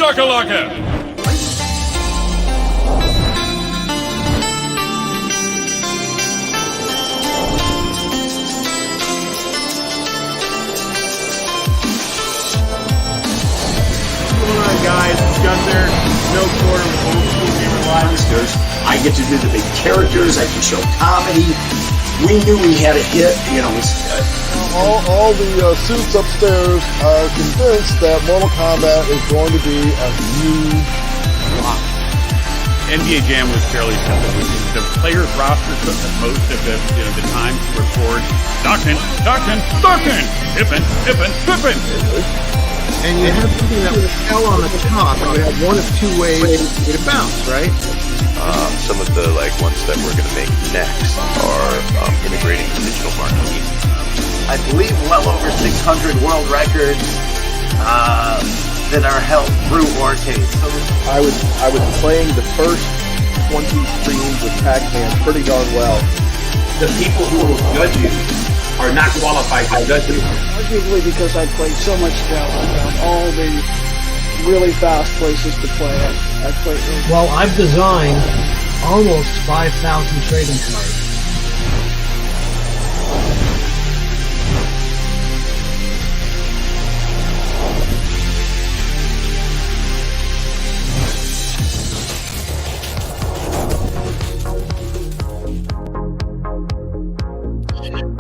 shakalaka! Guys, Gunther, no quarter with Old School Gamer Live. I get to do the big characters. I can show comedy. We knew we had a hit. You know, all the suits upstairs are convinced that Mortal Kombat is going to be a huge flop. NBA Jam was fairly simple. The players' roster took most of the time to record Stockton, Pippin. And you had something that was L on the top, and you had one of two ways to bounce, right? Some of the ones that we're going to make next are integrating the digital marquee. I believe well over 600 world records that are held through arcade. So I was playing the first 20 streams of Pac-Man pretty darn well. the people who will judge you are not qualified to judge you. Arguably because I played so much Dell, I found all the really fast places to play it. Well, I've designed almost 5,000 trading cards.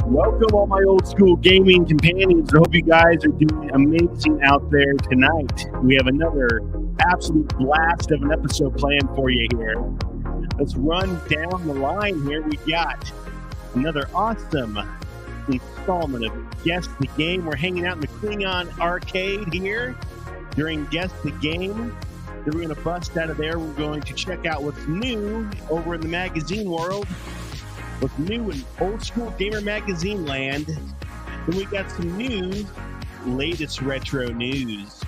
Welcome, all my old school gaming companions. I hope you guys are doing amazing out there tonight. We have another absolute blast of an episode planned for you here. Let's run down the line here. We got another awesome installment of Guess the Game. We're hanging out in the Klingon arcade here during Guess the Game. Then we're going to bust out of there. We're going to check out what's new over in the magazine world. What's new in old school gamer magazine land. Then we got some new latest retro news.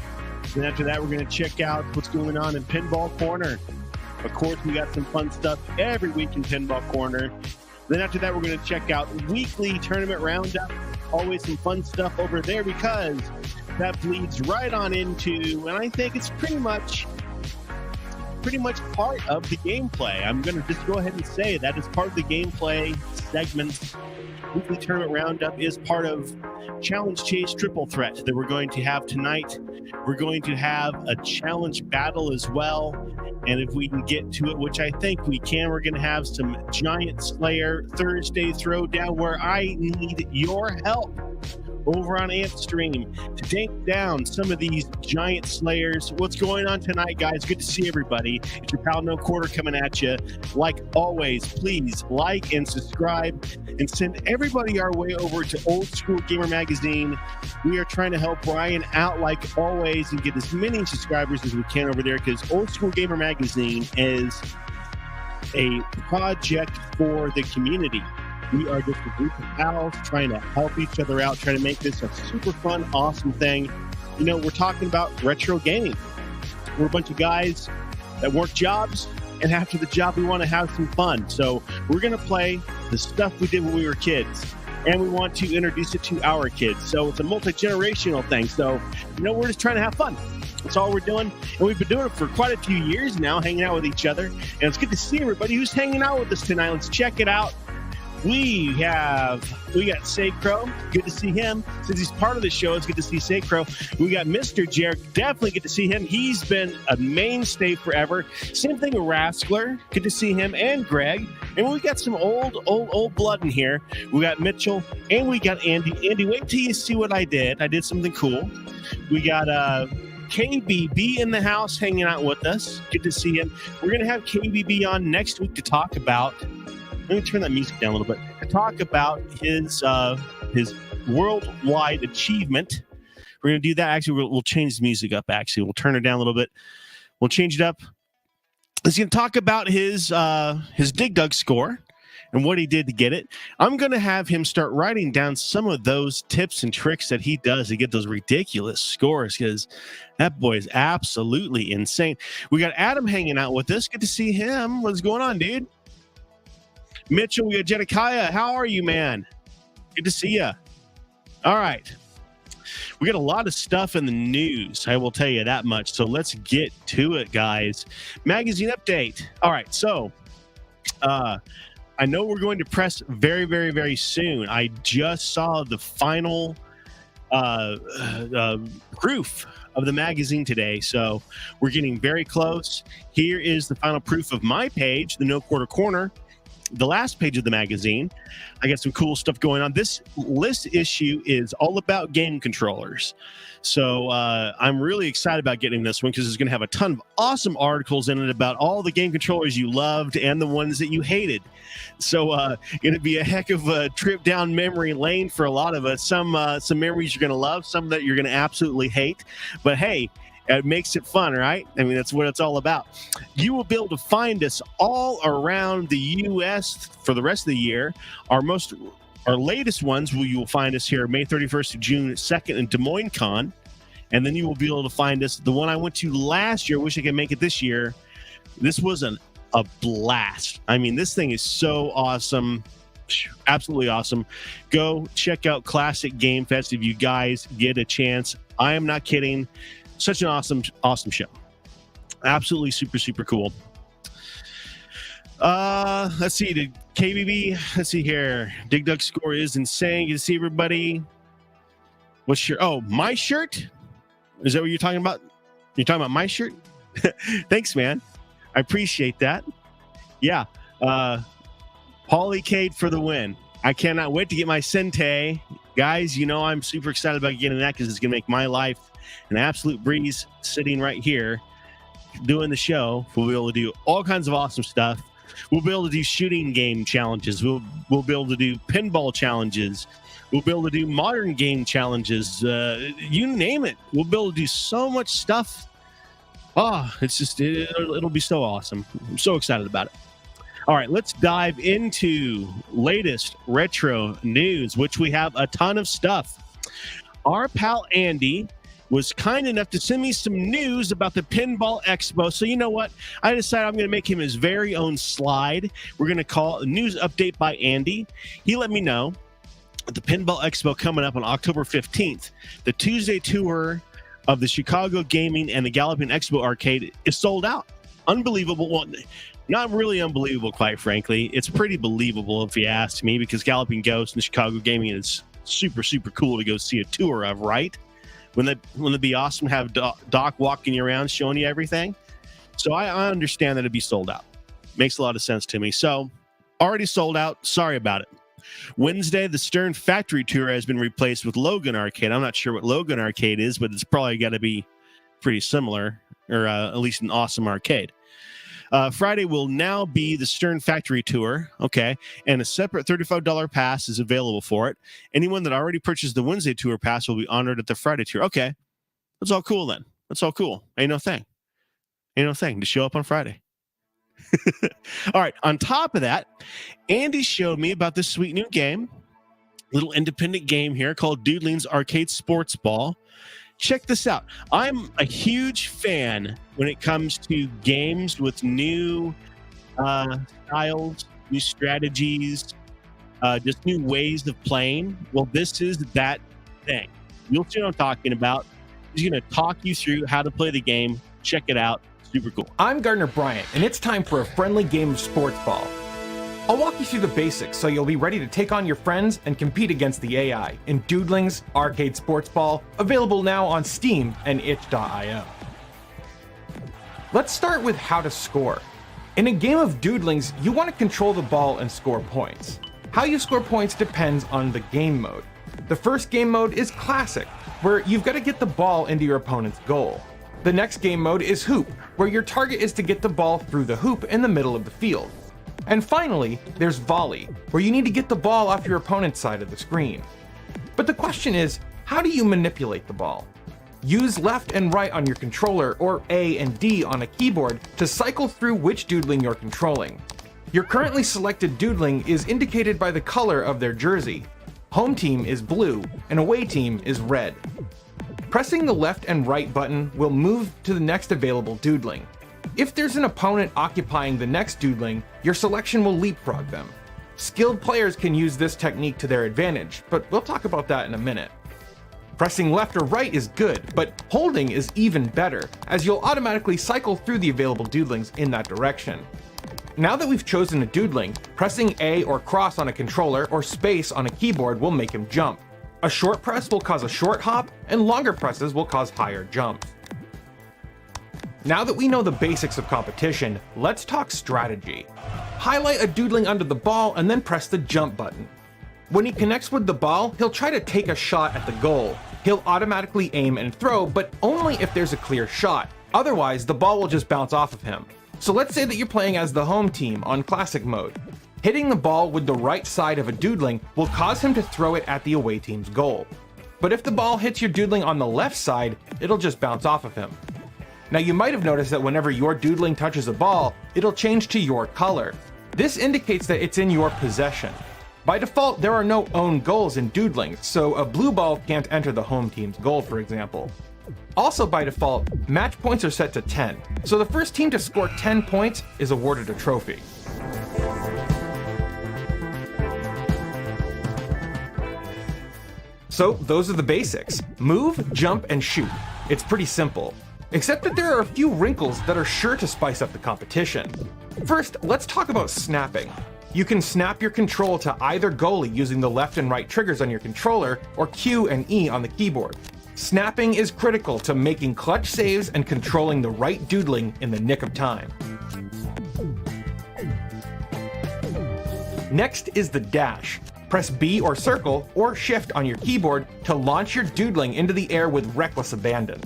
Then after that, we're going to check out what's going on in Pinball Corner. Of course, we got some fun stuff every week in Pinball Corner. Then after that, we're going to check out weekly tournament roundup. Always some fun stuff over there because that bleeds right on into, and I think it's pretty much part of the gameplay. I'm going to just go ahead and say that is part of the gameplay segments. Weekly Tournament Roundup is part of Challenge Chase Triple Threat that we're going to have tonight. We're going to have a challenge battle as well. And if we can get to it, which I think we can, we're going to have some Giant Slayer Thursday Throwdown where I need your help over on Antstream to take down some of these Giant Slayers. What's going on tonight, guys? Good to see everybody. It's your pal No Quarter coming at you. Like always, please like and subscribe and send everybody our way over to Old School Gamer Magazine. We are trying to help Brian out like always and get as many subscribers as we can over there because Old School Gamer Magazine is a project for the community. We are just a group of pals trying to help each other out, trying to make this a super fun, awesome thing. You know, we're talking about retro gaming. We're a bunch of guys that work jobs, and after the job, we want to have some fun. So we're going to play the stuff we did when we were kids, and we want to introduce it to our kids. So it's a multi-generational thing. So, you know, we're just trying to have fun. That's all we're doing. And we've been doing it for quite a few years now, hanging out with each other. And it's good to see everybody who's hanging out with us tonight. Let's check it out. We got Saecrow. Good to see him. Since he's part of the show, it's good to see Saecrow. We got Mr. Jarek. Definitely good to see him. He's been a mainstay forever. Same thing with Raskler. Good to see him and Greg. And we got some old blood in here. We got Mitchell and we got Andy. Andy, wait till you see what I did. I did something cool. We got KBB in the house hanging out with us. Good to see him. We're going to have KBB on next week to talk about. Let me turn that music down a little bit. To talk about his worldwide achievement. We're going to do that. Actually, we'll change the music up, actually. We'll turn it down a little bit. We'll change it up. He's going to talk about his Dig Dug score and what he did to get it. I'm going to have him start writing down some of those tips and tricks that he does to get those ridiculous scores because that boy is absolutely insane. We got Adam hanging out with us. Good to see him. What's going on, dude? Mitchell, we got Jedekiah. How are you, man? Good to see you. All right. We got a lot of stuff in the news, I will tell you that much. So let's get to it, guys. Magazine update. All right, so I know we're going to press very, very, very soon. I just saw the final proof of the magazine today, so we're getting very close. Here is the final proof of my page, the No Quarter Corner, the last page of the magazine. I got some cool stuff going on. This list issue is all about game controllers. So I'm really excited about getting this one because it's going to have a ton of awesome articles in it about all the game controllers you loved and the ones that you hated. So going to be a heck of a trip down memory lane for a lot of us. Some memories you're going to love, some that you're going to absolutely hate. But hey, it makes it fun, right? I mean, that's what it's all about. You will be able to find us all around the U.S. for the rest of the year. Our latest ones, you will find us here May 31st to June 2nd in Des Moines Con. And then you will be able to find us. The one I went to last year, wish I could make it this year. This was a blast. I mean, this thing is so awesome. Absolutely awesome. Go check out Classic Game Fest if you guys get a chance. I am not kidding. Such an awesome show. Absolutely super, super cool. Let's see. The KBB. Let's see here. Dig Dug score is insane. You see everybody. What's your? Oh, my shirt. Is that what you're talking about? You're talking about my shirt? Thanks, man. I appreciate that. Yeah. Polycade for the win. I cannot wait to get my Sente. Guys, you know I'm super excited about getting that because it's going to make my life an absolute breeze sitting right here doing the show. We'll be able to do all kinds of awesome stuff. We'll be able to do shooting game challenges. We'll be able to do pinball challenges. We'll be able to do modern game challenges. You name it. We'll be able to do so much stuff. Oh, it's just, it'll be so awesome. I'm so excited about it. All right, let's dive into latest retro news, which we have a ton of stuff. Our pal Andy was kind enough to send me some news about the Pinball Expo. So you know what? I decided I'm going to make him his very own slide. We're going to call it a news update by Andy. He let me know the Pinball Expo coming up on October 15th. The Tuesday tour of the Chicago Gaming and the Galloping Expo Arcade is sold out. Unbelievable. Well, not really unbelievable, quite frankly. It's pretty believable if you ask me, because Galloping Ghost and Chicago Gaming is super, super cool to go see a tour of, right? Wouldn't it be awesome to have Doc walking you around showing you everything? So I understand that it'd be sold out. Makes a lot of sense to me. So already sold out. Sorry about it. Wednesday, the Stern Factory Tour has been replaced with Logan Arcade. I'm not sure what Logan Arcade is, but it's probably got to be pretty similar, or at least an awesome arcade. Friday will now be the Stern Factory Tour, okay, and a separate $35 pass is available for it. Anyone that already purchased the Wednesday tour pass will be honored at the Friday tour. Okay, that's all cool then. That's all cool. Ain't no thing to show up on Friday. All right, on top of that, Andy showed me about this sweet new game, little independent game here called Doodling's Arcade Sports Ball. Check this out. I'm a huge fan when it comes to games with new styles, new strategies, just new ways of playing. Well, this is that thing. You'll see what I'm talking about. He's going to talk you through how to play the game. Check it out. Super cool. I'm Gardner Bryant, and it's time for a friendly game of sports ball. I'll walk you through the basics so you'll be ready to take on your friends and compete against the AI in Doodling's Arcade Sports Ball, available now on Steam and itch.io. Let's start with how to score. In a game of Doodlings, you want to control the ball and score points. How you score points depends on the game mode. The first game mode is Classic, where you've got to get the ball into your opponent's goal. The next game mode is Hoop, where your target is to get the ball through the hoop in the middle of the field. And finally, there's Volley, where you need to get the ball off your opponent's side of the screen. But the question is, how do you manipulate the ball? Use left and right on your controller, or A and D on a keyboard, to cycle through which doodling you're controlling. Your currently selected doodling is indicated by the color of their jersey. Home team is blue, and away team is red. Pressing the left and right button will move to the next available doodling. If there's an opponent occupying the next doodling, your selection will leapfrog them. Skilled players can use this technique to their advantage, but we'll talk about that in a minute. Pressing left or right is good, but holding is even better, as you'll automatically cycle through the available doodlings in that direction. Now that we've chosen a doodling, pressing A or cross on a controller or space on a keyboard will make him jump. A short press will cause a short hop, and longer presses will cause higher jumps. Now that we know the basics of competition, let's talk strategy. Highlight a doodling under the ball and then press the jump button. When he connects with the ball, he'll try to take a shot at the goal. He'll automatically aim and throw, but only if there's a clear shot. Otherwise, the ball will just bounce off of him. So let's say that you're playing as the home team on classic mode. Hitting the ball with the right side of a doodling will cause him to throw it at the away team's goal. But if the ball hits your doodling on the left side, it'll just bounce off of him. Now you might have noticed that whenever your doodling touches a ball, it'll change to your color. This indicates that it's in your possession. By default, there are no own goals in doodlings, so a blue ball can't enter the home team's goal, for example. Also by default, match points are set to 10, so the first team to score 10 points is awarded a trophy. So those are the basics. Move, jump, and shoot. It's pretty simple. Except that there are a few wrinkles that are sure to spice up the competition. First, let's talk about snapping. You can snap your control to either goalie using the left and right triggers on your controller, or Q and E on the keyboard. Snapping is critical to making clutch saves and controlling the right doodling in the nick of time. Next is the dash. Press B or circle or shift on your keyboard to launch your doodling into the air with reckless abandon.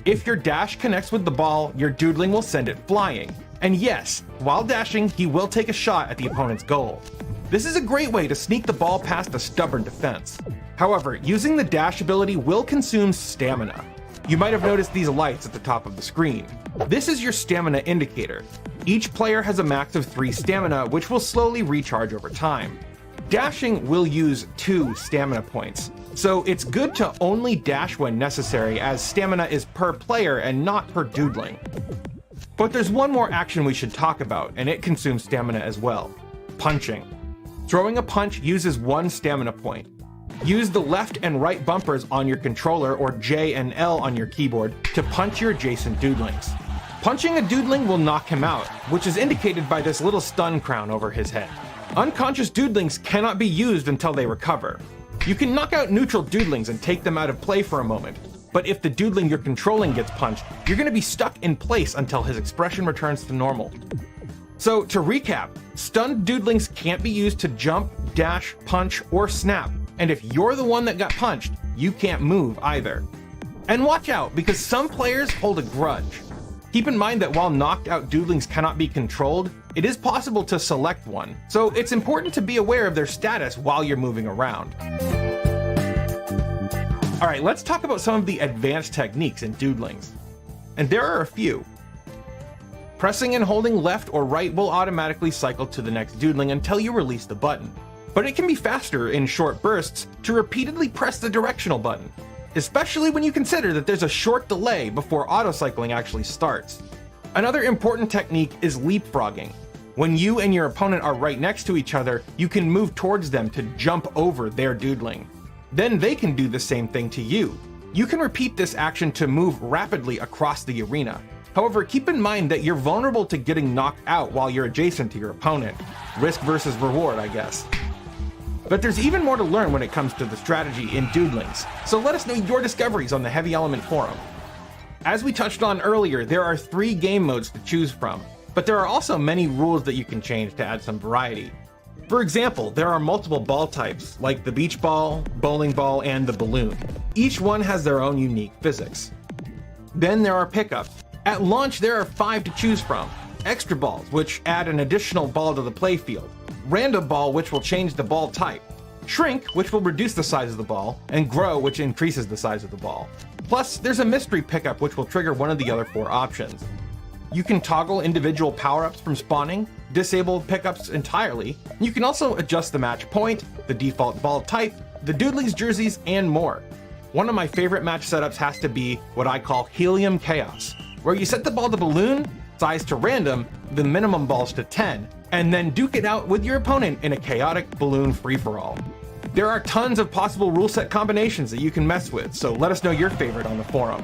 If your dash connects with the ball, your doodling will send it flying. And yes, while dashing, he will take a shot at the opponent's goal. This is a great way to sneak the ball past a stubborn defense. However, using the dash ability will consume stamina. You might have noticed these lights at the top of the screen. This is your stamina indicator. Each player has a max of 3 stamina, which will slowly recharge over time. Dashing will use 2 stamina points, so it's good to only dash when necessary, as stamina is per player and not per doodling. But there's one more action we should talk about, and it consumes stamina as well. Punching. Throwing a punch uses 1 stamina point. Use the left and right bumpers on your controller or J and L on your keyboard to punch your adjacent doodlings. Punching a doodling will knock him out, which is indicated by this little stun crown over his head. Unconscious doodlings cannot be used until they recover. You can knock out neutral doodlings and take them out of play for a moment, but if the doodling you're controlling gets punched, you're going to be stuck in place until his expression returns to normal. So to recap, stunned doodlings can't be used to jump, dash, punch, or snap, and if you're the one that got punched, you can't move either. And watch out, because some players hold a grudge. Keep in mind that while knocked out doodlings cannot be controlled, it is possible to select one, so it's important to be aware of their status while you're moving around. Alright, let's talk about some of the advanced techniques in doodlings. And there are a few. Pressing and holding left or right will automatically cycle to the next doodling until you release the button. But it can be faster in short bursts to repeatedly press the directional button, especially when you consider that there's a short delay before auto-cycling actually starts. Another important technique is leapfrogging. When you and your opponent are right next to each other, you can move towards them to jump over their doodling. Then they can do the same thing to you. You can repeat this action to move rapidly across the arena. However, keep in mind that you're vulnerable to getting knocked out while you're adjacent to your opponent. Risk versus reward, I guess. But there's even more to learn when it comes to the strategy in doodlings, so let us know your discoveries on the Heavy Element forum. As we touched on earlier, there are 3 game modes to choose from, but there are also many rules that you can change to add some variety. For example, there are multiple ball types, like the beach ball, bowling ball, and the balloon. Each one has their own unique physics. Then there are pickups. At launch, there are 5 to choose from. Extra balls, which add an additional ball to the playfield. Random ball, which will change the ball type. Shrink, which will reduce the size of the ball. And grow, which increases the size of the ball. Plus, there's a mystery pickup, which will trigger one of the other 4 options. You can toggle individual power-ups from spawning, disable pickups entirely. You can also adjust the match point, the default ball type, the doodlings jerseys, and more. One of my favorite match setups has to be what I call Helium Chaos, where you set the ball to balloon, size to random, the minimum balls to 10, and then duke it out with your opponent in a chaotic balloon free-for-all. There are tons of possible rule set combinations that you can mess with, so let us know your favorite on the forum.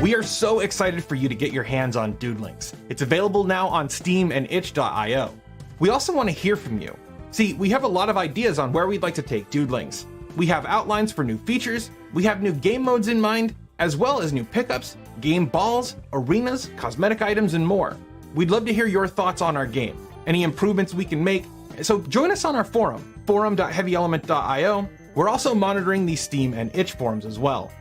We are so excited for you to get your hands on Dudelings. It's available now on Steam and itch.io. We also want to hear from you. See, we have a lot of ideas on where we'd like to take Dudelings. We have outlines for new features, we have new game modes in mind, as well as new pickups, game balls, arenas, cosmetic items, and more. We'd love to hear your thoughts on our game, any improvements we can make, so join us on our forum, forum.heavyelement.io. We're also monitoring the Steam and itch forums as well.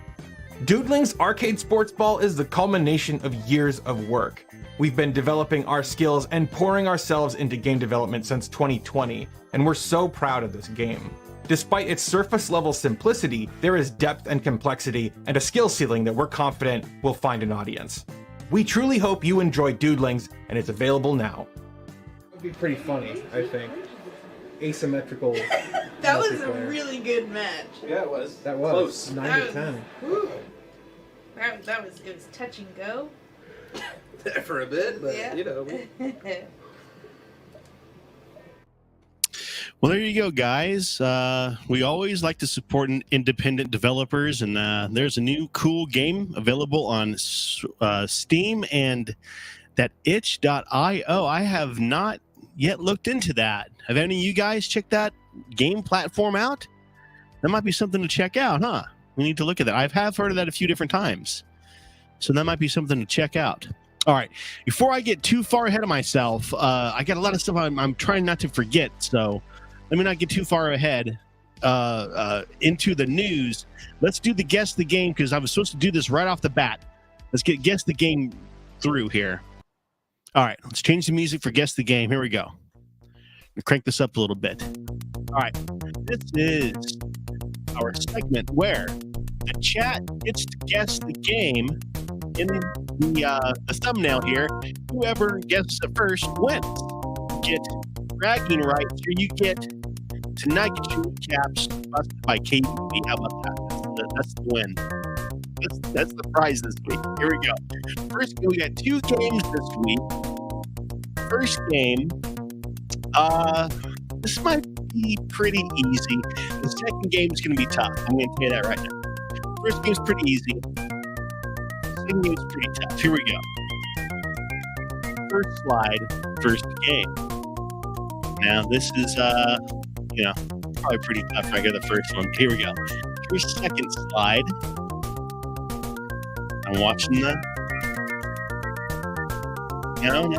Dudelings Arcade Sports Ball is the culmination of years of work. We've been developing our skills and pouring ourselves into game development since 2020, and we're so proud of this game. Despite its surface level simplicity, there is depth and complexity and a skill ceiling that we're confident will find an audience. We truly hope you enjoy Dudelings, and it's available now. It would be pretty funny, I think. Asymmetrical. That was a really good match. Yeah, it was. That was close. 9 to 10. Whew. It was touch and go. For a bit, but Yeah. you know. Well, there you go, guys. We always like to support independent developers, and there's a new cool game available on Steam and that itch.io. I have not yet looked into that. Have any of you guys checked that game platform out? That might be something to check out, huh? We need to look at that. I have heard of that a few different times. So that might be something to check out. All right. Before I get too far ahead of myself, I got a lot of stuff I'm trying not to forget. So let me not get too far ahead into the news. Let's do the Guess the Game, because I was supposed to do this right off the bat. Let's get Guess the Game through here. All right. Let's change the music for Guess the Game. Here we go. Crank this up a little bit. All right. This is our segment where the chat gets to guess the game in the thumbnail here. Whoever guesses it first wins. You get bragging rights, or you get tonight get your recaps busted by KBB. How about that? That's the win. That's the prize this week. Here we go. First, we got 2 games this week. First game, this might be pretty easy. The second game is going to be tough. I'm going to tell you that right now. First game's pretty easy. Second game's pretty tough. Here we go. First slide, first game. Now this is, probably pretty tough if I get the first one. Here we go. Here's second slide. I'm watching the... No.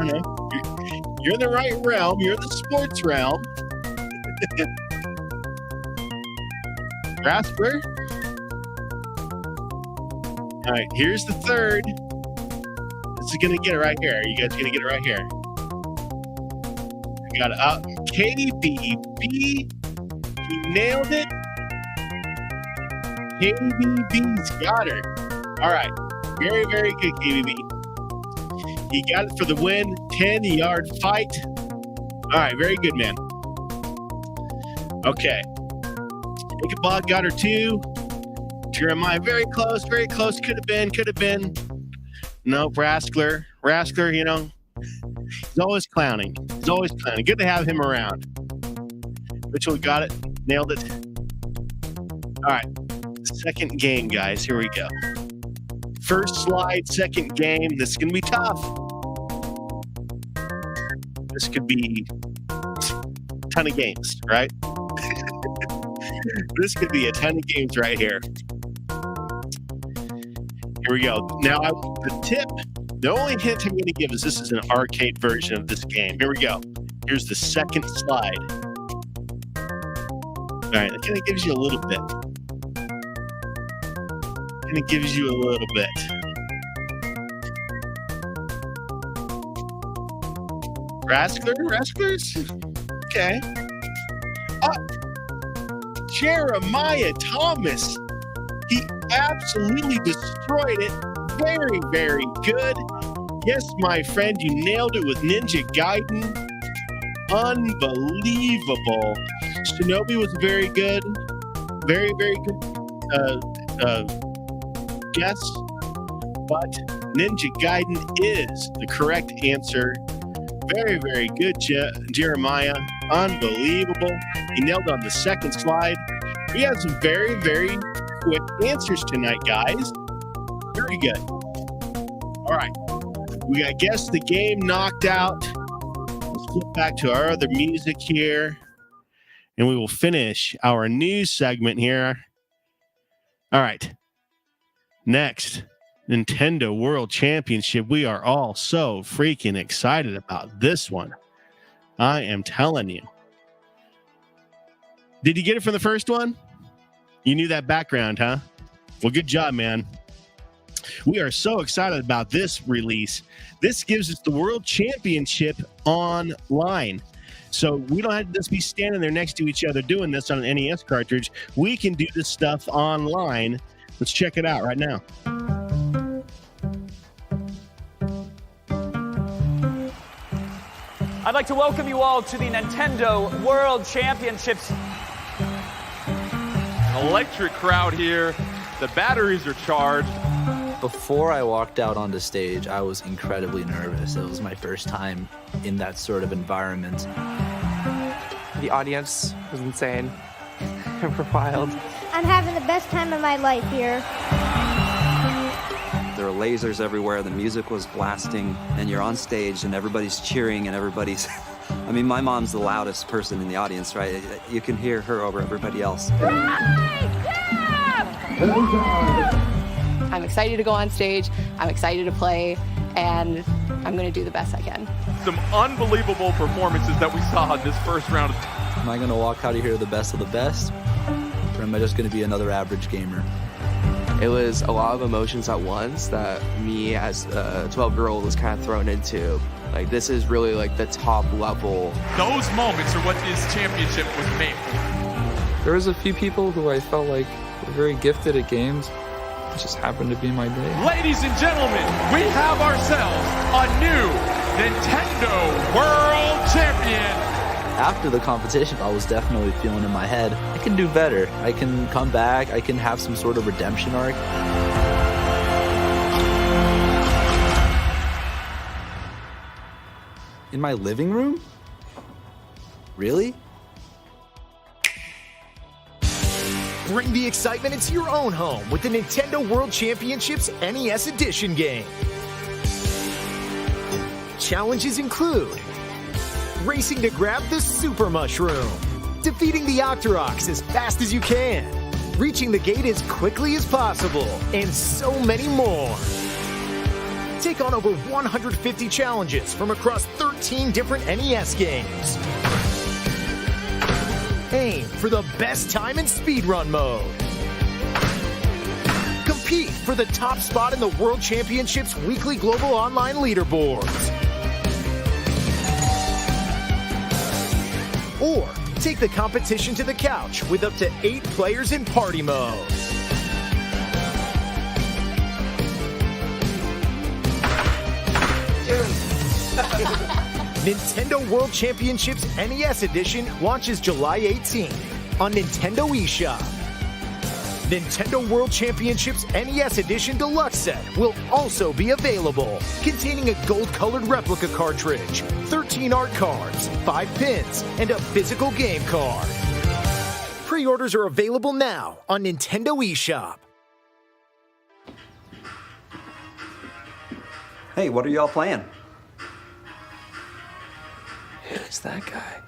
You're in the right realm. You're in the sports realm. Rasper. All right, here's the third. This is going to get it right here. You guys going to get it right here. We got it up. KBB. He nailed it. KBB's got her. All right. Very, very good, KBB. He got it for the win. 10-yard fight. All right. Very good, man. Okay. Ichabod got her too. Jeremiah, very close. Could have been. No, Raskler, he's always clowning. Good to have him around. Mitchell got it. Nailed it. All right. Second game, guys. Here we go. First slide, second game. This is going to be tough. This could be a ton of games, right? This could be a ton of games right here. Here we go. Now, the only hint I'm going to give is this is an arcade version of this game. Here we go. Here's the second slide. All right, that kind of gives you a little bit. Rasklers? Okay. Jeremiah Thomas. He absolutely destroyed it. Very, very good. Yes, my friend, you nailed it with Ninja Gaiden. Unbelievable. Shinobi was very good. Very, very good guess. But Ninja Gaiden is the correct answer. Very, very good, Jeremiah. Unbelievable. He nailed on the second slide. We had some very, very quick answers tonight, guys. Very good. All right. We got Guess the Game knocked out. Let's flip back to our other music here. And we will finish our news segment here. All right. Next, Nintendo World Championship. We are all so freaking excited about this one. I am telling you. Did you get it from the first one? You knew that background, huh? Well, good job, man. We are so excited about this release. This gives us the World Championship online. So we don't have to just be standing there next to each other doing this on an NES cartridge. We can do this stuff online. Let's check it out right now. I'd like to welcome you all to the Nintendo World Championships. An electric crowd here. The batteries are charged. Before I walked out onto stage, I was incredibly nervous. It was my first time in that sort of environment. The audience was insane. We're wild. I'm having the best time of my life here. There are lasers everywhere, the music was blasting, and you're on stage and everybody's cheering and everybody's... I mean, my mom's the loudest person in the audience, right? You can hear her over everybody else. I'm excited to go on stage, I'm excited to play, and I'm going to do the best I can. Some unbelievable performances that we saw in this first round. Am I going to walk out of here the best of the best? Or am I just going to be another average gamer? It was a lot of emotions at once that me as a 12-year-old was kind of thrown into. Like, this is really like the top level. Those moments are what this championship was made for. There was a few people who I felt like were very gifted at games. It just happened to be my day. Ladies and gentlemen, we have ourselves a new Nintendo World Champion. After the competition, I was definitely feeling in my head, I can do better. I can come back. I can have some sort of redemption arc. In my living room? Really? Bring the excitement into your own home with the Nintendo World Championships NES Edition game. Challenges include racing to grab the Super Mushroom, defeating the Octoroks as fast as you can, reaching the gate as quickly as possible, and so many more. Take on over 150 challenges from across 13 different NES games. Aim for the best time in speedrun mode. Compete for the top spot in the World Championships weekly global online leaderboards. Or take the competition to the couch with up to 8 players in party mode. Nintendo World Championships NES Edition launches July 18th on Nintendo eShop. Nintendo World Championships NES Edition Deluxe Set will also be available, containing a gold-colored replica cartridge, 13 art cards, 5 pins, and a physical game card. Pre-orders are available now on Nintendo eShop. Hey, what are y'all playing? Who's that guy?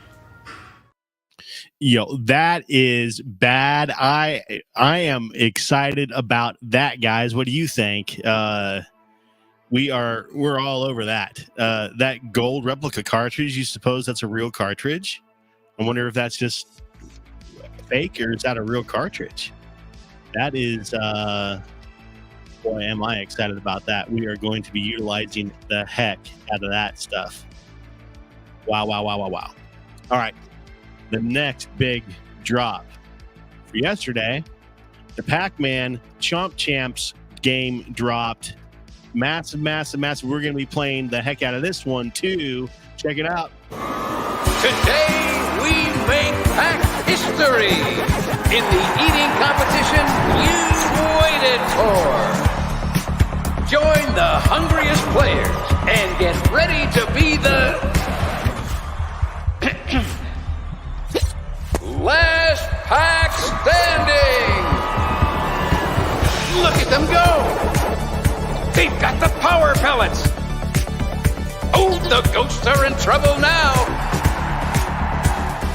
Yo, that is bad. I am excited about that, guys. What do you think? We're all over that. That gold replica cartridge, you suppose that's a real cartridge? I wonder if that's just fake or is that a real cartridge? That is boy, am I excited about that. We are going to be utilizing the heck out of that stuff. Wow. All right. The next big drop for yesterday, the Pac-Man Chomp Champs game dropped. Massive. We're going to be playing the heck out of this one too. Check it out. Today we make Pac history in the eating competition you waited for. Join the hungriest players and get ready to be the They've got the power pellets. Oh, the ghosts are in trouble now.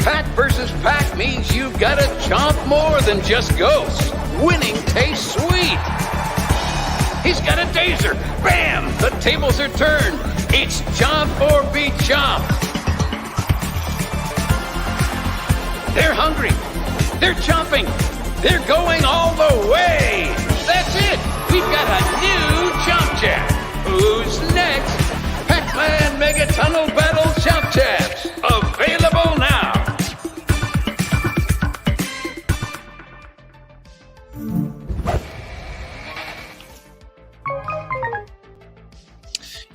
Pack versus pack means you've got to chomp more than just ghosts. Winning tastes sweet. He's got a dazer. Bam! The tables are turned. It's chomp or be chomped. They're hungry. They're chomping. They're going all the way. That's it. We've got a new Chomp Chat. Who's next? Pac-Man Mega Tunnel Battle Chomp Chats. Available now.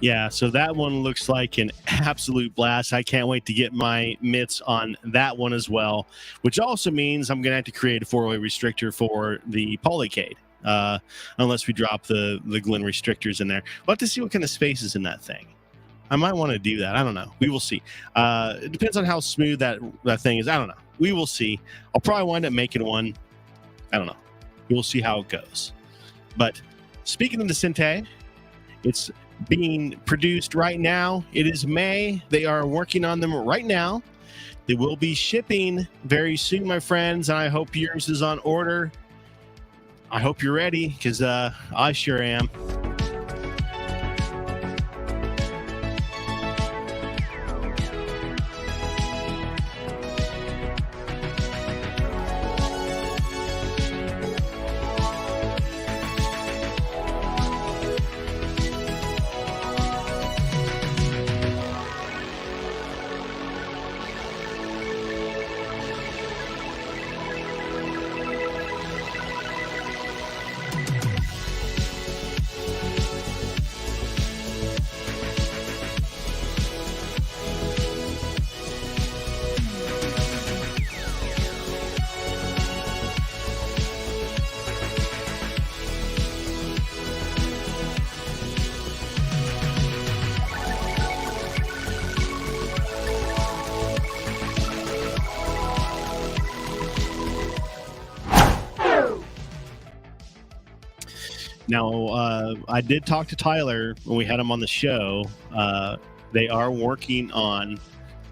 Yeah, so that one looks like an absolute blast. I can't wait to get my mitts on that one as well, which also means I'm going to have to create a 4-way restrictor for the Polycade, unless we drop the Glen restrictors in there. We'll have to see what kind of space is in that thing. I might want to do that. I don't know. We will see. It depends on how smooth that thing is. I don't know. We will see. I'll probably wind up making one. I don't know. We'll see how it goes. But speaking of the Sente, it's being produced right now. It is May. They are working on them right now. They will be shipping very soon, my friends, and I hope yours is on order. I hope you're ready, because I sure am. Now, I did talk to Tyler when we had him on the show. They are working on,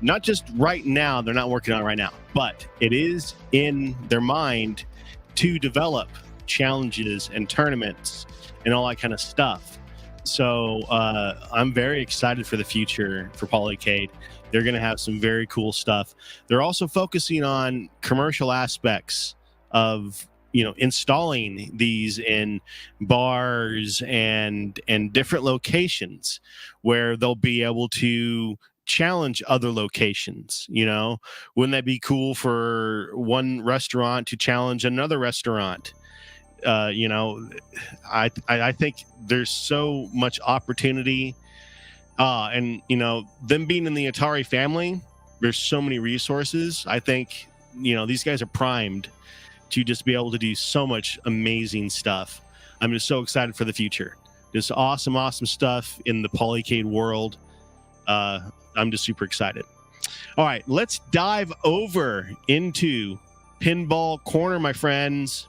not just right now, they're not working on it right now, but it is in their mind to develop challenges and tournaments and all that kind of stuff. So I'm very excited for the future for Polycade. They're going to have some very cool stuff. They're also focusing on commercial aspects of, you know, installing these in bars and different locations where they'll be able to challenge other locations. You know, wouldn't that be cool for one restaurant to challenge another restaurant? You know, I think there's so much opportunity, and you know, them being in the Atari family, there's so many resources. I think, you know, these guys are primed to just be able to do so much amazing stuff. I'm just so excited for the future. Just awesome stuff in the Polycade world. I'm just super excited. All right, let's dive over into Pinball Corner, my friends.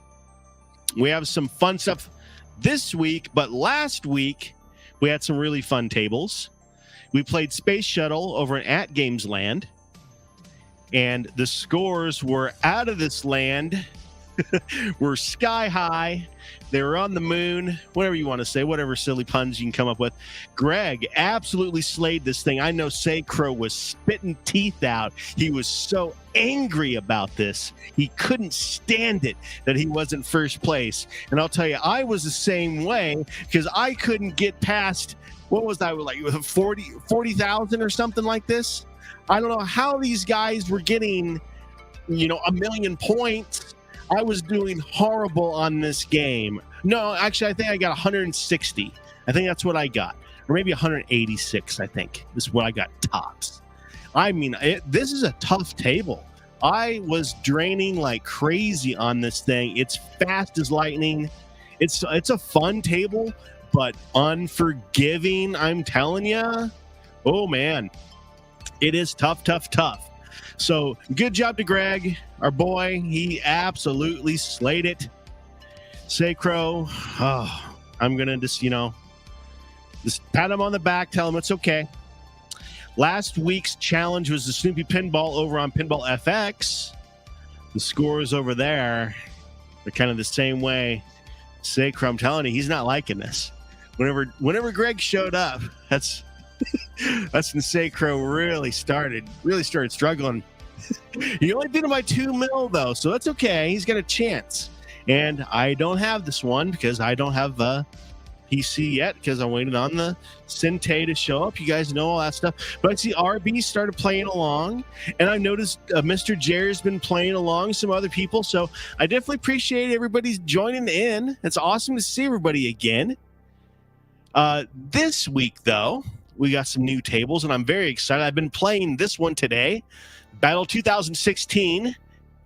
We have some fun stuff this week, but last week we had some really fun tables. We played Space Shuttle over at Games Land, and the scores were out of this land. Were sky high. They were on the moon, whatever you want to say, whatever silly puns you can come up with. Greg absolutely slayed this thing. I know Saecrow was spitting teeth out. He was so angry about this. He couldn't stand it that he wasn't first place. And I'll tell you, I was the same way, because I couldn't get past, what was that, like 40,000 or something like this? I don't know how these guys were getting, you know, 1 million points. I was doing horrible on this game. No, actually, I think I got 160. I think that's what I got. Or maybe 186, I think. This is what I got tops. I mean, this is a tough table. I was draining like crazy on this thing. It's fast as lightning. It's a fun table, but unforgiving, I'm telling you. Oh, man. It is tough. So good job to Greg, our boy. He absolutely slayed it. Saecrow, I'm going to just, you know, Just pat him on the back, tell him it's okay. Last week's challenge was the Snoopy Pinball over on Pinball FX. The scores over there, they're kind of the same way. Saecrow, I'm telling you, he's not liking this. Whenever Greg showed up, that's when Saecrow really started struggling. He only beat him by 2 mil though, so that's okay. He's got a chance. And I don't have this one because I don't have PC yet because I'm waiting on the Sente to show up. You guys know all that stuff. But I see RB started playing along, and I noticed Mr. Jerry's been playing along, some other people. So I definitely appreciate everybody's joining in. It's awesome to see everybody again. This week, though, we got some new tables, and I'm very excited. I've been playing this one today, Battle 2016.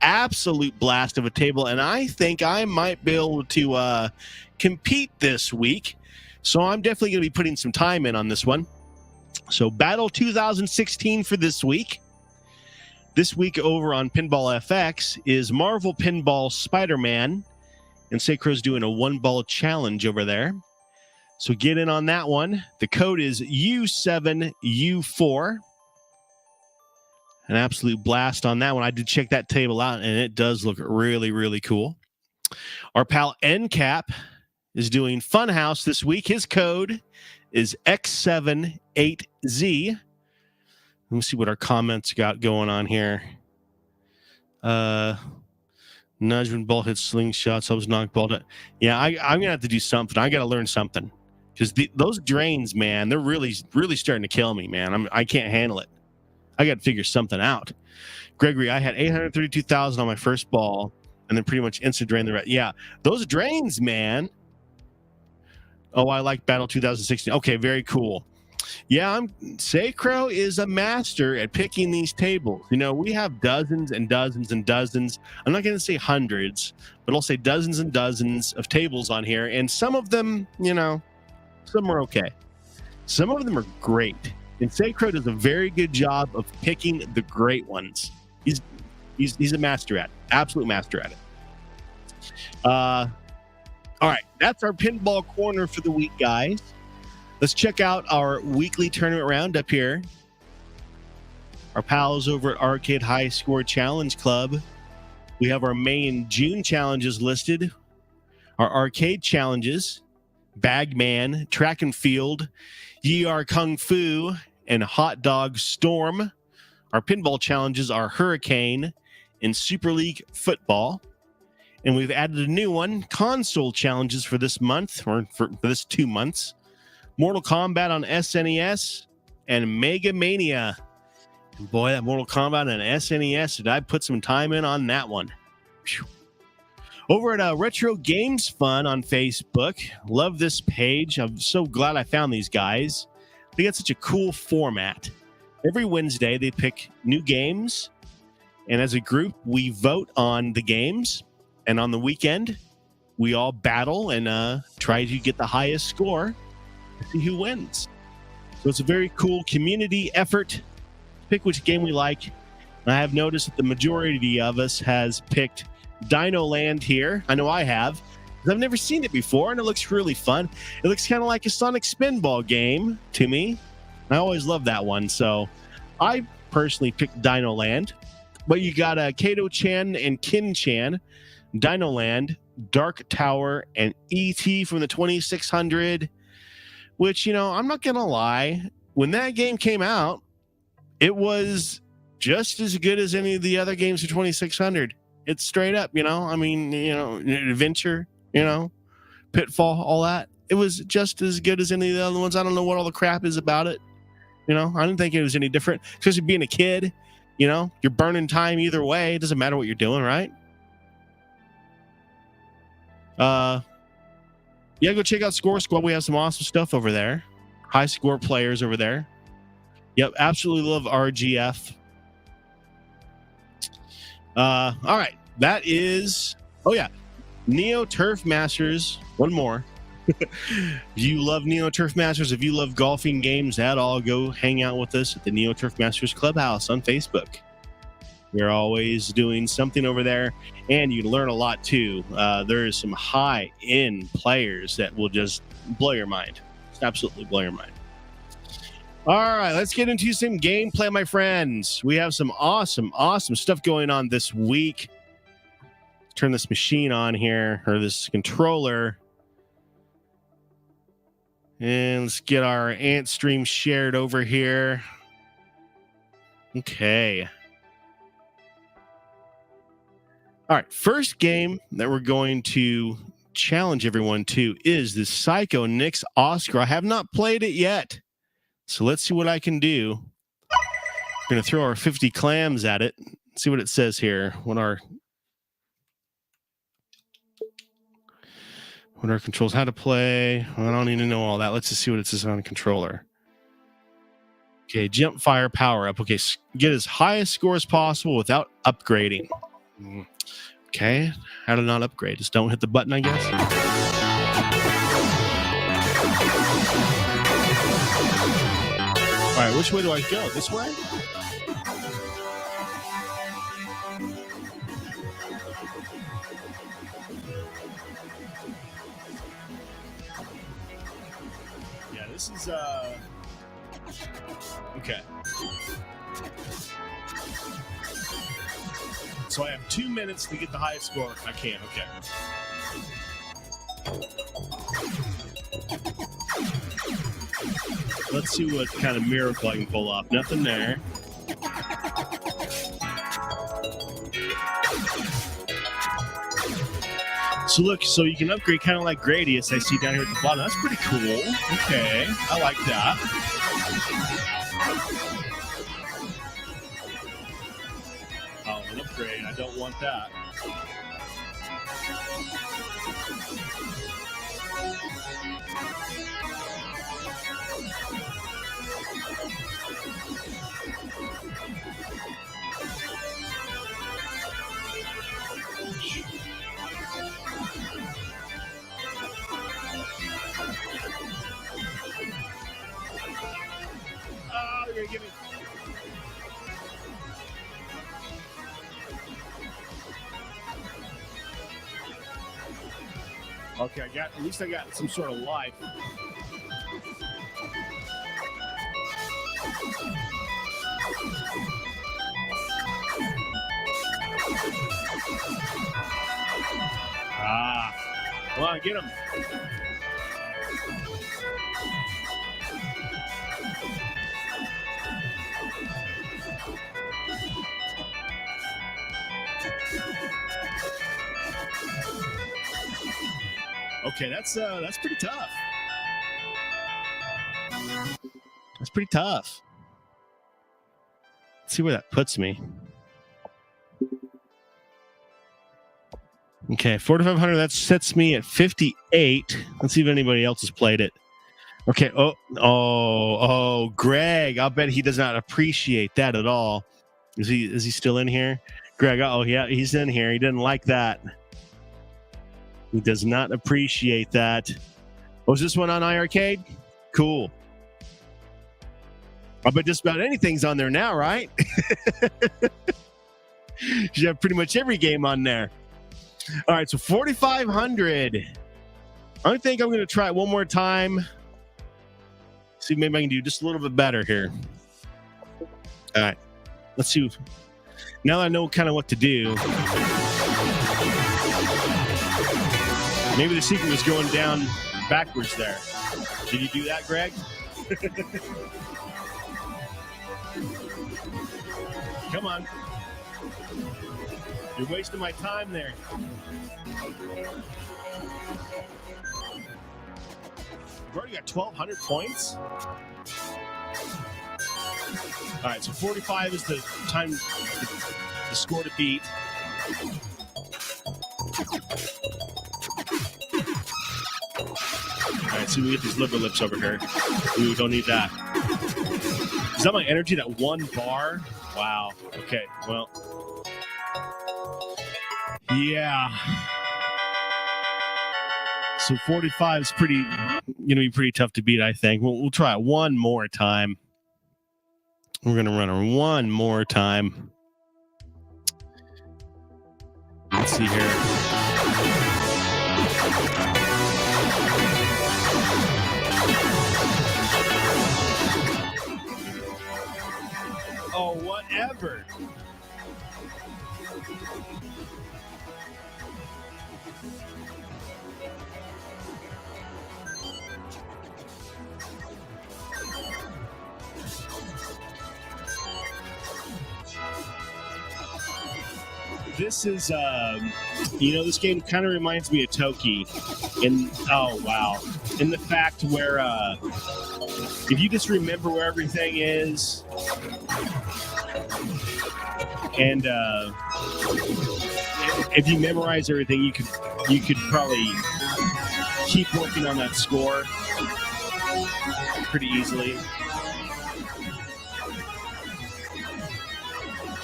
Absolute blast of a table, and I think I might be able to compete this week. So I'm definitely going to be putting some time in on this one. So Battle 2016 for this week. This week over on Pinball FX is Marvel Pinball Spider-Man, and Saecrow's doing a 1-ball challenge over there. So get in on that one. The code is U7U4. An absolute blast on that one. I did check that table out, and it does look really, really cool. Our pal NCAP is doing Funhouse this week. His code is X78Z. Let me see what our comments got going on here. Nudgman ball hits slingshots. I was knocked ball. Yeah, I'm going to have to do something. I got to learn something. Because those drains, man, they're really, really starting to kill me, man. I can't handle it. I got to figure something out. Gregory, I had 832,000 on my first ball, and then pretty much instant drain the rest. Yeah, those drains, man. Oh, I like Battle 2016. Okay, very cool. Yeah, Saecrow is a master at picking these tables. You know, we have dozens and dozens and dozens. I'm not going to say hundreds, but I'll say dozens and dozens of tables on here, and some of them, you know, some are okay. Some of them are great. And Saecrow does a very good job of picking the great ones. He's a master at it. Absolute master at it. All right, that's our pinball corner for the week, guys. Let's check out our weekly tournament roundup here. Our pals over at Arcade High Score Challenge Club. We have our May and June challenges listed. Our arcade challenges, Bagman, Track and Field, YR Kung Fu, and Hot Dog Storm. Our pinball challenges are Hurricane and Super League Football. And we've added a new one, console challenges for this month, or for this 2 months. Mortal Kombat on SNES and Mega Mania. And boy, that Mortal Kombat on SNES, did I put some time in on that one. Whew. Over at Retro Games Fun on Facebook. Love this page. I'm so glad I found these guys. They got such a cool format. Every Wednesday, they pick new games. And as a group, we vote on the games. And on the weekend, we all battle and try to get the highest score to see who wins. So it's a very cool community effort. Pick which game we like. And I have noticed that the majority of us has picked Dino Land here. I know I have. I've never seen it before, and it looks really fun. It looks kind of like a Sonic Spinball game to me. I always love that one. So I personally picked Dino Land. But you got Kato-chan and Kin-chan, Dino Land, Dark Tower, and E.T. from the 2600. Which, you know, I'm not going to lie. When that game came out, it was just as good as any of the other games for 2600. It's straight up, you know. I mean, you know, Adventure, you know, Pitfall, all that. It was just as good as any of the other ones. I don't know what all the crap is about it. You know, I didn't think it was any different. Especially being a kid, you know, you're burning time either way. It doesn't matter what you're doing, right? Yeah, go check out Score Squad. We have some awesome stuff over there. High score players over there. Yep, absolutely love RGF. All right, that is, oh yeah, Neo Turf Masters. One more. If you love Neo Turf Masters, if you love golfing games at all, go hang out with us at the Neo Turf Masters Clubhouse on Facebook. We're always doing something over there, and you learn a lot too. There's some high-end players that will just blow your mind. Just absolutely blow your mind. All right, let's get into some gameplay, my friends. We have some awesome stuff going on this week. Turn this machine on here, or this controller. And let's get our Antstream shared over here. Okay. All right, first game that we're going to challenge everyone to is the Saecrow Nix Oscar. I have not played it yet, so let's see what I can do. We're going to throw our 50 clams at it, see what it says here. What our controls, how to play. I don't need to know all that. Let's just see what it says on the controller. Okay, jump, fire, power up. Okay, get as high a score as possible without upgrading. Okay, how to not upgrade? Just don't hit the button, I guess. All right, which way do I go? This way? Yeah, this is okay. So I have 2 minutes to get the highest score I can. Okay. Let's see what kind of miracle I can pull off. Nothing there. So look, so you can upgrade kind of like Gradius I see down here at the bottom. That's pretty cool. Okay, I like that. Oh, an upgrade. I don't want that. Oh, you're gonna give me. Okay, at least I got some sort of life. Ah, come on, get him. Okay, that's pretty tough. That's pretty tough. Let's see where that puts me. Okay, 4,500. That sets me at 58. Let's see if anybody else has played it. Okay. Oh, Greg. I'll bet he does not appreciate that at all. Is he still in here? Greg. Oh, yeah, he's in here. He didn't like that. He does not appreciate that. Was this one on iArcade? Cool. I bet just about anything's on there now, right? You have pretty much every game on there. All right, so 4,500. I think I'm going to try it one more time. See if maybe I can do just a little bit better here. All right, let's see. Now that I know kind of what to do. Maybe the secret was going down backwards there. Did you do that, Greg? Come on. You're wasting my time there. We've already got 1,200 points. All right, so 45 is the time, the score to beat. All right, so we get these liver lips over here. Ooh, don't need that. Is that my energy, that one bar? Wow. Okay, well. Yeah. So 45 is be pretty tough to beat, I think. We'll try it one more time. We're going to run it one more time. Let's see here. Oh, whatever. This is, this game kind of reminds me of Toki. Oh, wow. In the fact where, if you just remember where everything is, and if you memorize everything, you could probably keep working on that score pretty easily.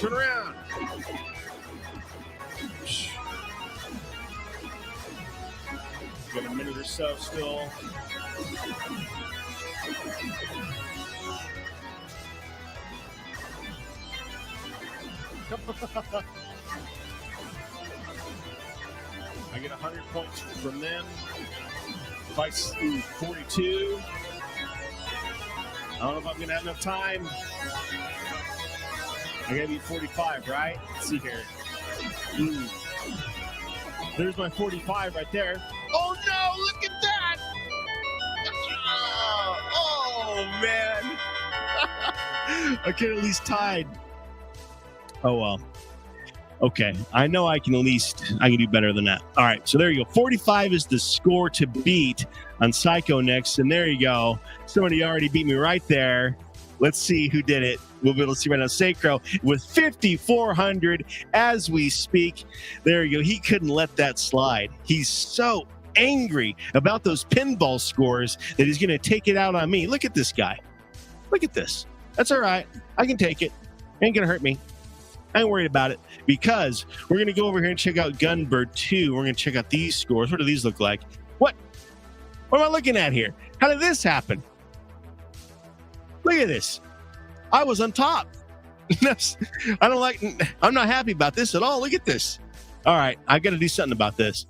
Turn around. Got a minute or so still. I get 100 points from them. Vice 42. I don't know if I'm going to have enough time. I got to be 45, right? Let's see here. There's my 45 right there. Oh no, look at that! Oh man. I could at least tied. Oh well. Okay, I know I can do better than that. All right, so there you go. 45 is the score to beat on Saecrow next, and there you go. Somebody already beat me right there. Let's see who did it. We'll be able to see right now. Saecrow with 5,400 as we speak. There you go. He couldn't let that slide. He's so angry about those pinball scores that he's going to take it out on me. Look at this guy. Look at this. That's all right. I can take it. Ain't going to hurt me. I ain't worried about it because we're going to go over here and check out Gunbird 2. We're going to check out these scores. What do these look like? What am I looking at here? How did this happen? Look at this. I was on top. I'm not happy about this at all. Look at this. All right, I got to do something about this.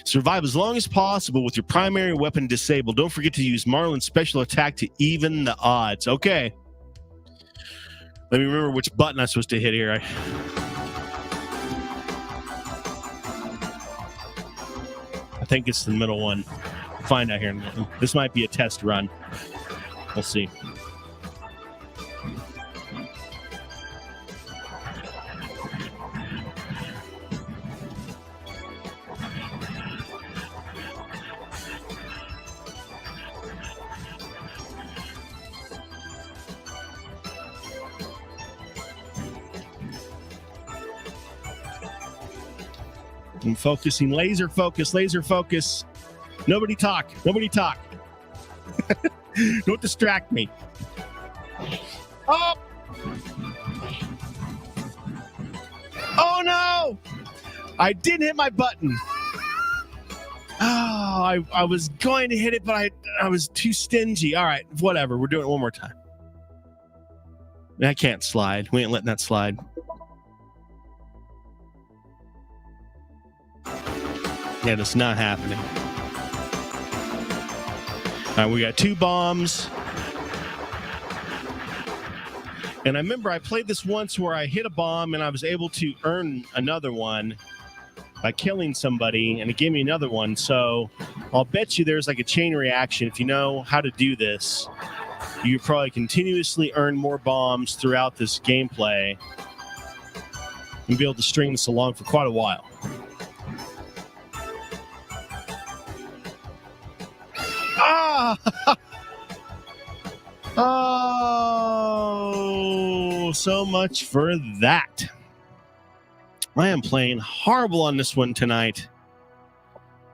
Survive as long as possible with your primary weapon disabled. Don't forget to use Marlin's special attack to even the odds. Okay. Let me remember which button I'm supposed to hit here. I think it's the middle one. We'll find out here. This might be a test run. We'll see. I'm focusing. Laser focus. Nobody talk. Don't distract me. Oh! Oh no! I didn't hit my button. Oh, I was going to hit it, but I was too stingy. All right, whatever. We're doing it one more time. I can't slide. We ain't letting that slide. Yeah, that's not happening. All right, we got 2 bombs. And I remember I played this once where I hit a bomb and I was able to earn another one by killing somebody, and it gave me another one. So I'll bet you there's like a chain reaction. If you know how to do this, you probably continuously earn more bombs throughout this gameplay and be able to string this along for quite a while. Ah! Oh, so much for that. I am playing horrible on this one tonight.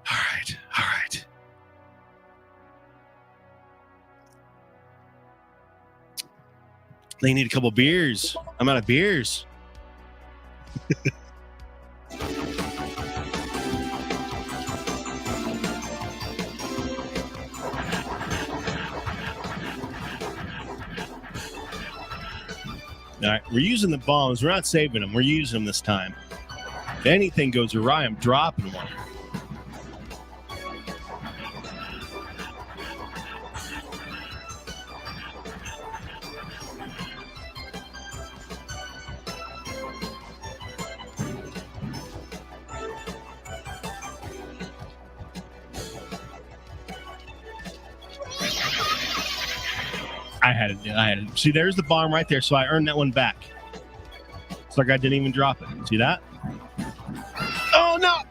All right. They need a couple beers. I'm out of beers. All right, we're using the bombs. We're not saving them. We're using them this time. If anything goes awry, I'm dropping one. I had it. See, there's the bomb right there, so I earned that one back. It's like I didn't even drop it. See that? Oh, no!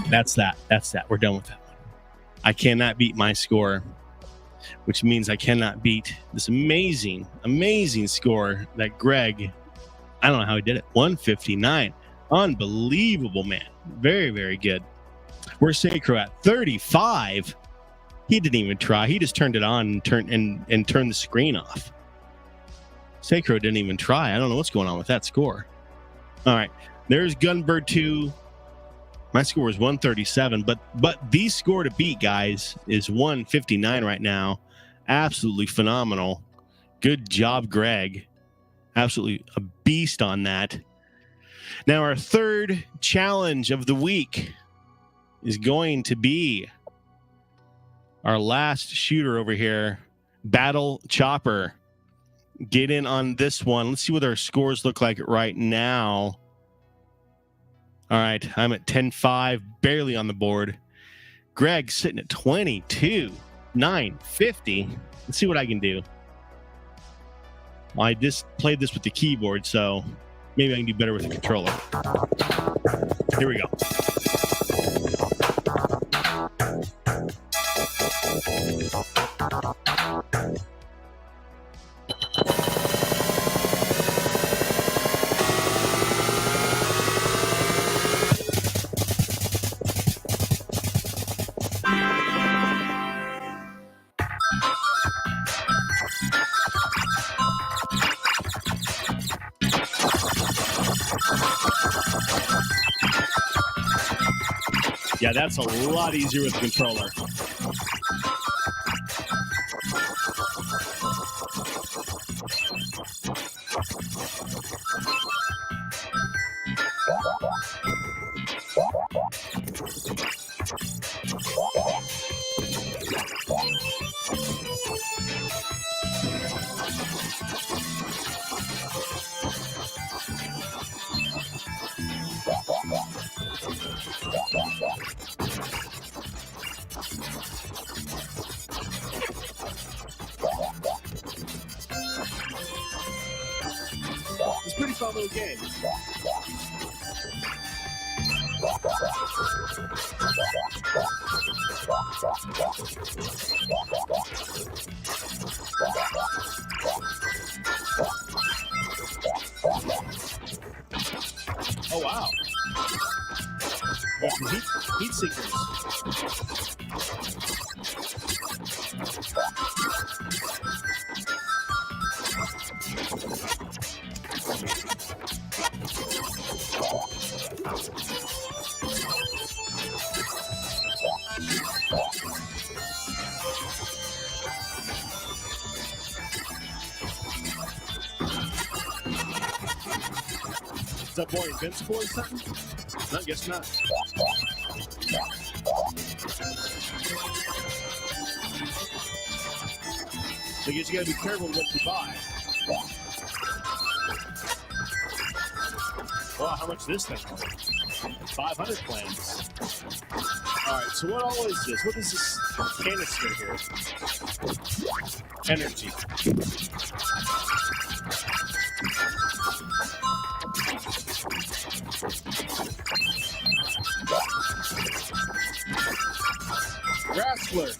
That's that. We're done with that one. I cannot beat my score, which means I cannot beat this amazing, amazing score that Greg, I don't know how he did it, 159. Unbelievable, man. Very, very good. Where's Saecrow at? 35. He didn't even try. He just turned it on and turned the screen off. Saecrow didn't even try. I don't know what's going on with that score. All right. There's Gunbird 2. My score is 137, but the score to beat, guys, is 159 right now. Absolutely phenomenal. Good job, Greg. Absolutely a beast on that. Now, our third challenge of the week is going to be our last shooter over here, Battle Chopper. Get in on this one. Let's see what our scores look like right now. All right, I'm at 10-5, barely on the board. Greg's sitting at 22,950. Let's see what I can do. Well, I just played this with the keyboard, so maybe I can do better with the controller. Here we go. Yeah, that's a lot easier with the controller. It's a pretty fun little game. Oh, wow. There's some heat seekers. Is that boy invincible or something? No, I guess not. I guess you gotta be careful what you buy. Wow, how much is this thing? 500 plans. Alright, so what all is this? What is this canister here? Energy. Wrestler.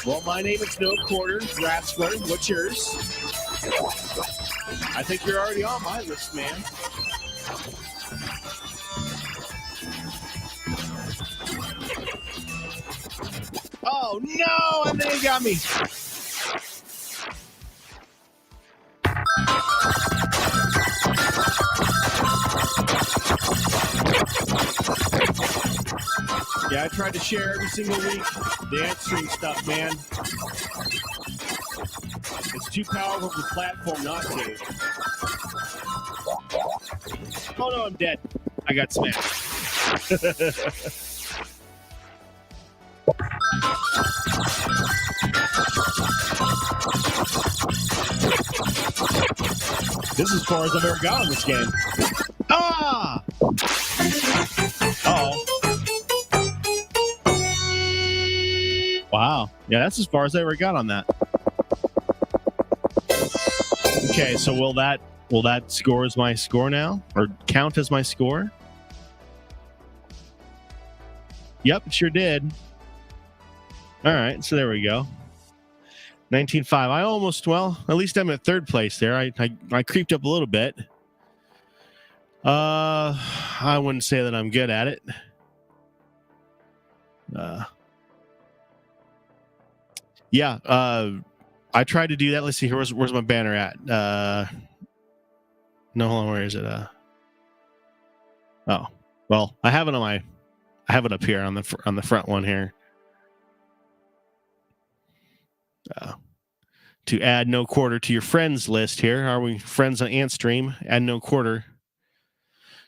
Well, my name is No Quarter. Wrestler, what's yours? I think you're already on my list, man. Oh, no! And they got me. Yeah, I tried to share every single week the Antstream stuff, man. It's too powerful of a platform not to. Oh no, I'm dead. I got smashed. This is as far as I've ever gotten in this game. Ah! Uh-oh. Yeah, that's as far as I ever got on that. Okay, so will that score as my score now, or count as my score? Yep, it sure did. All right, so there we go. 19.5. I almost, well, at least I'm at third place there. I creeped up a little bit. I wouldn't say that I'm good at it. Yeah, I tried to do that. Let's see here. Where's my banner at? No, hold on. Where is it? Oh, well, I have it up here on the front one here. To add no quarter to your friends list here. Are we friends on Antstream? Add no quarter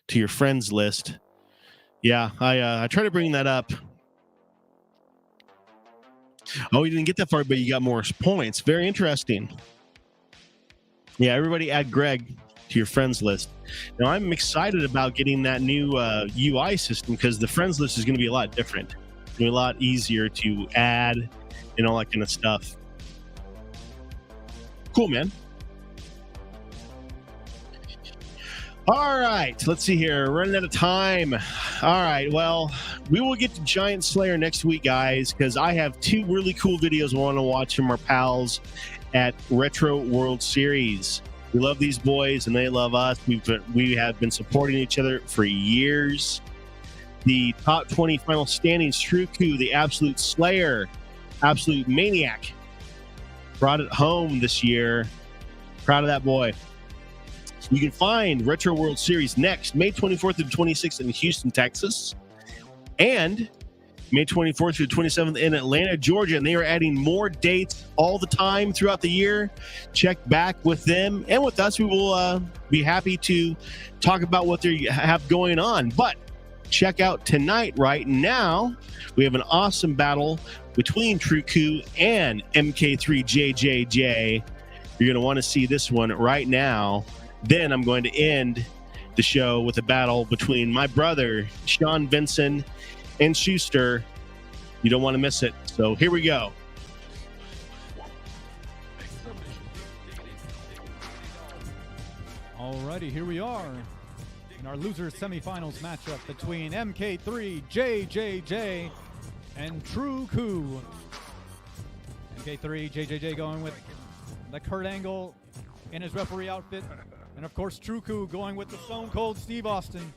to your friends list. Yeah, I try to bring that up. Oh, you didn't get that far, but you got more points. Very interesting. Yeah, everybody add Greg to your friends list. Now, I'm excited about getting that new UI system because the friends list is going to be a lot different. It's going to be a lot easier to add and all that kind of stuff. Cool, man. All right, let's see here. Running out of time. All right, well, we will get to Giant Slayer next week, guys, because I have two really cool videos I want to watch from our pals at Retro World Series. We love these boys, and they love us. We have been supporting each other for years. The top 20 final standings, Truku, the absolute slayer, absolute maniac, brought it home this year. Proud of that boy. You can find Retro World Series next, May 24th through 26th in Houston, Texas, and May 24th through 27th in Atlanta, Georgia. And they are adding more dates all the time throughout the year. Check back with them and with us. We will be happy to talk about what they have going on. But check out tonight, right now, we have an awesome battle between Truku and MK3JJJ. You're going to want to see this one right now. Then I'm going to end the show with a battle between my brother, Sean Vinson, and Schuster. You don't want to miss it. So here we go. Alrighty, here we are in our losers semifinals matchup between MK3JJJ and Truku. MK3JJJ going with the Kurt Angle in his referee outfit. And of course, Truku going with the Stone Cold Steve Austin.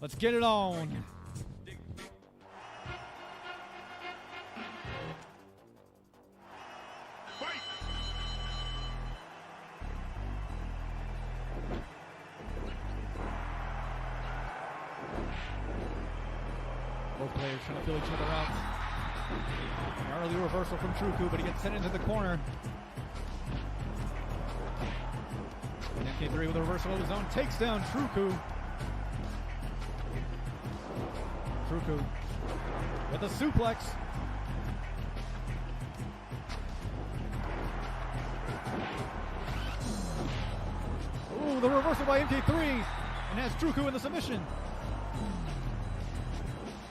Let's get it on. Both players trying to fill each other out. An early reversal from Truku, but he gets sent into the corner. MK3 with a reversal of his own takes down Truku. Truku with a suplex. Ooh, the reversal by MK3 and has Truku in the submission.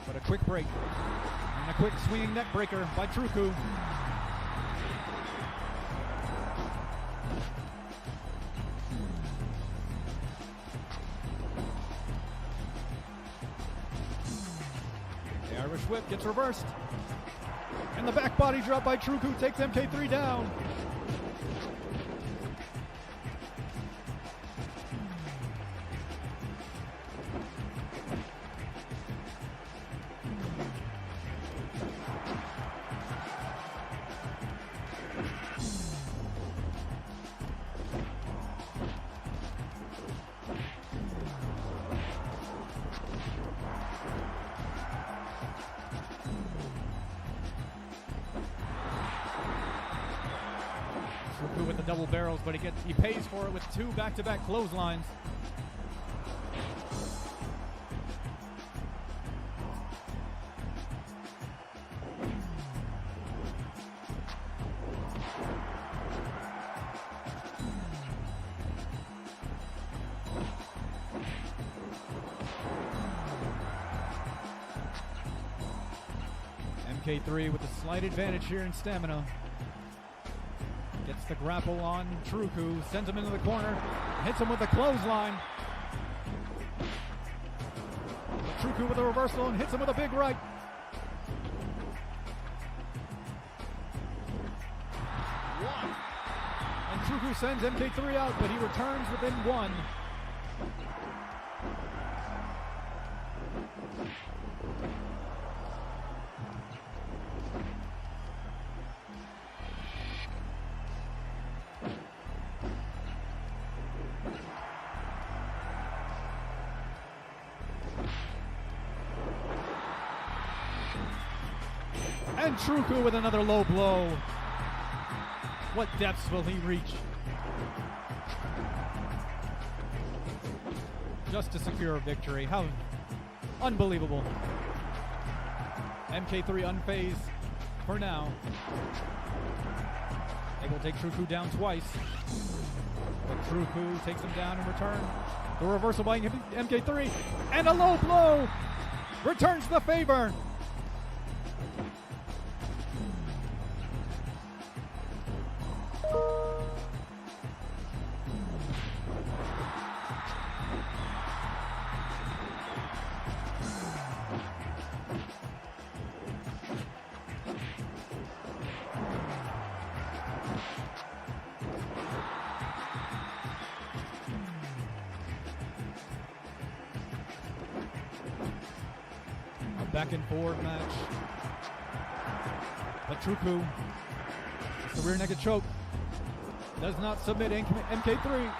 But a quick break and a quick swinging neck breaker by Truku. Irish whip gets reversed. And the back body drop by Truku takes MK3 down. With the double barrels, but he pays for it with two back-to-back clotheslines. MK3 with a slight advantage here in stamina. Gets the grapple on Truku, sends him into the corner, hits him with a clothesline. But Truku with a reversal and hits him with a big right. And Truku sends MK3 out, but he returns within one. And Truku with another low blow. What depths will he reach? Just to secure a victory. How unbelievable. MK3 unfazed for now. They will take Truku down twice. But Truku takes him down in return. The reversal by MK3. And a low blow returns the favor. Back and forward match. But Truku, the rear naked choke, does not submit MK3.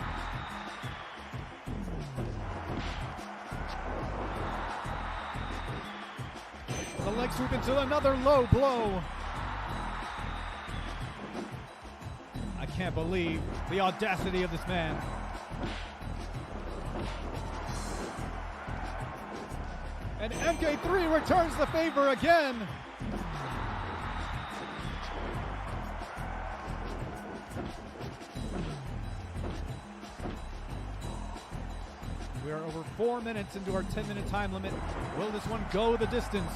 The leg sweep into another low blow. I can't believe the audacity of this man. And MK3 returns the favor again. We are over 4 minutes into our 10-minute time limit. Will this one go the distance?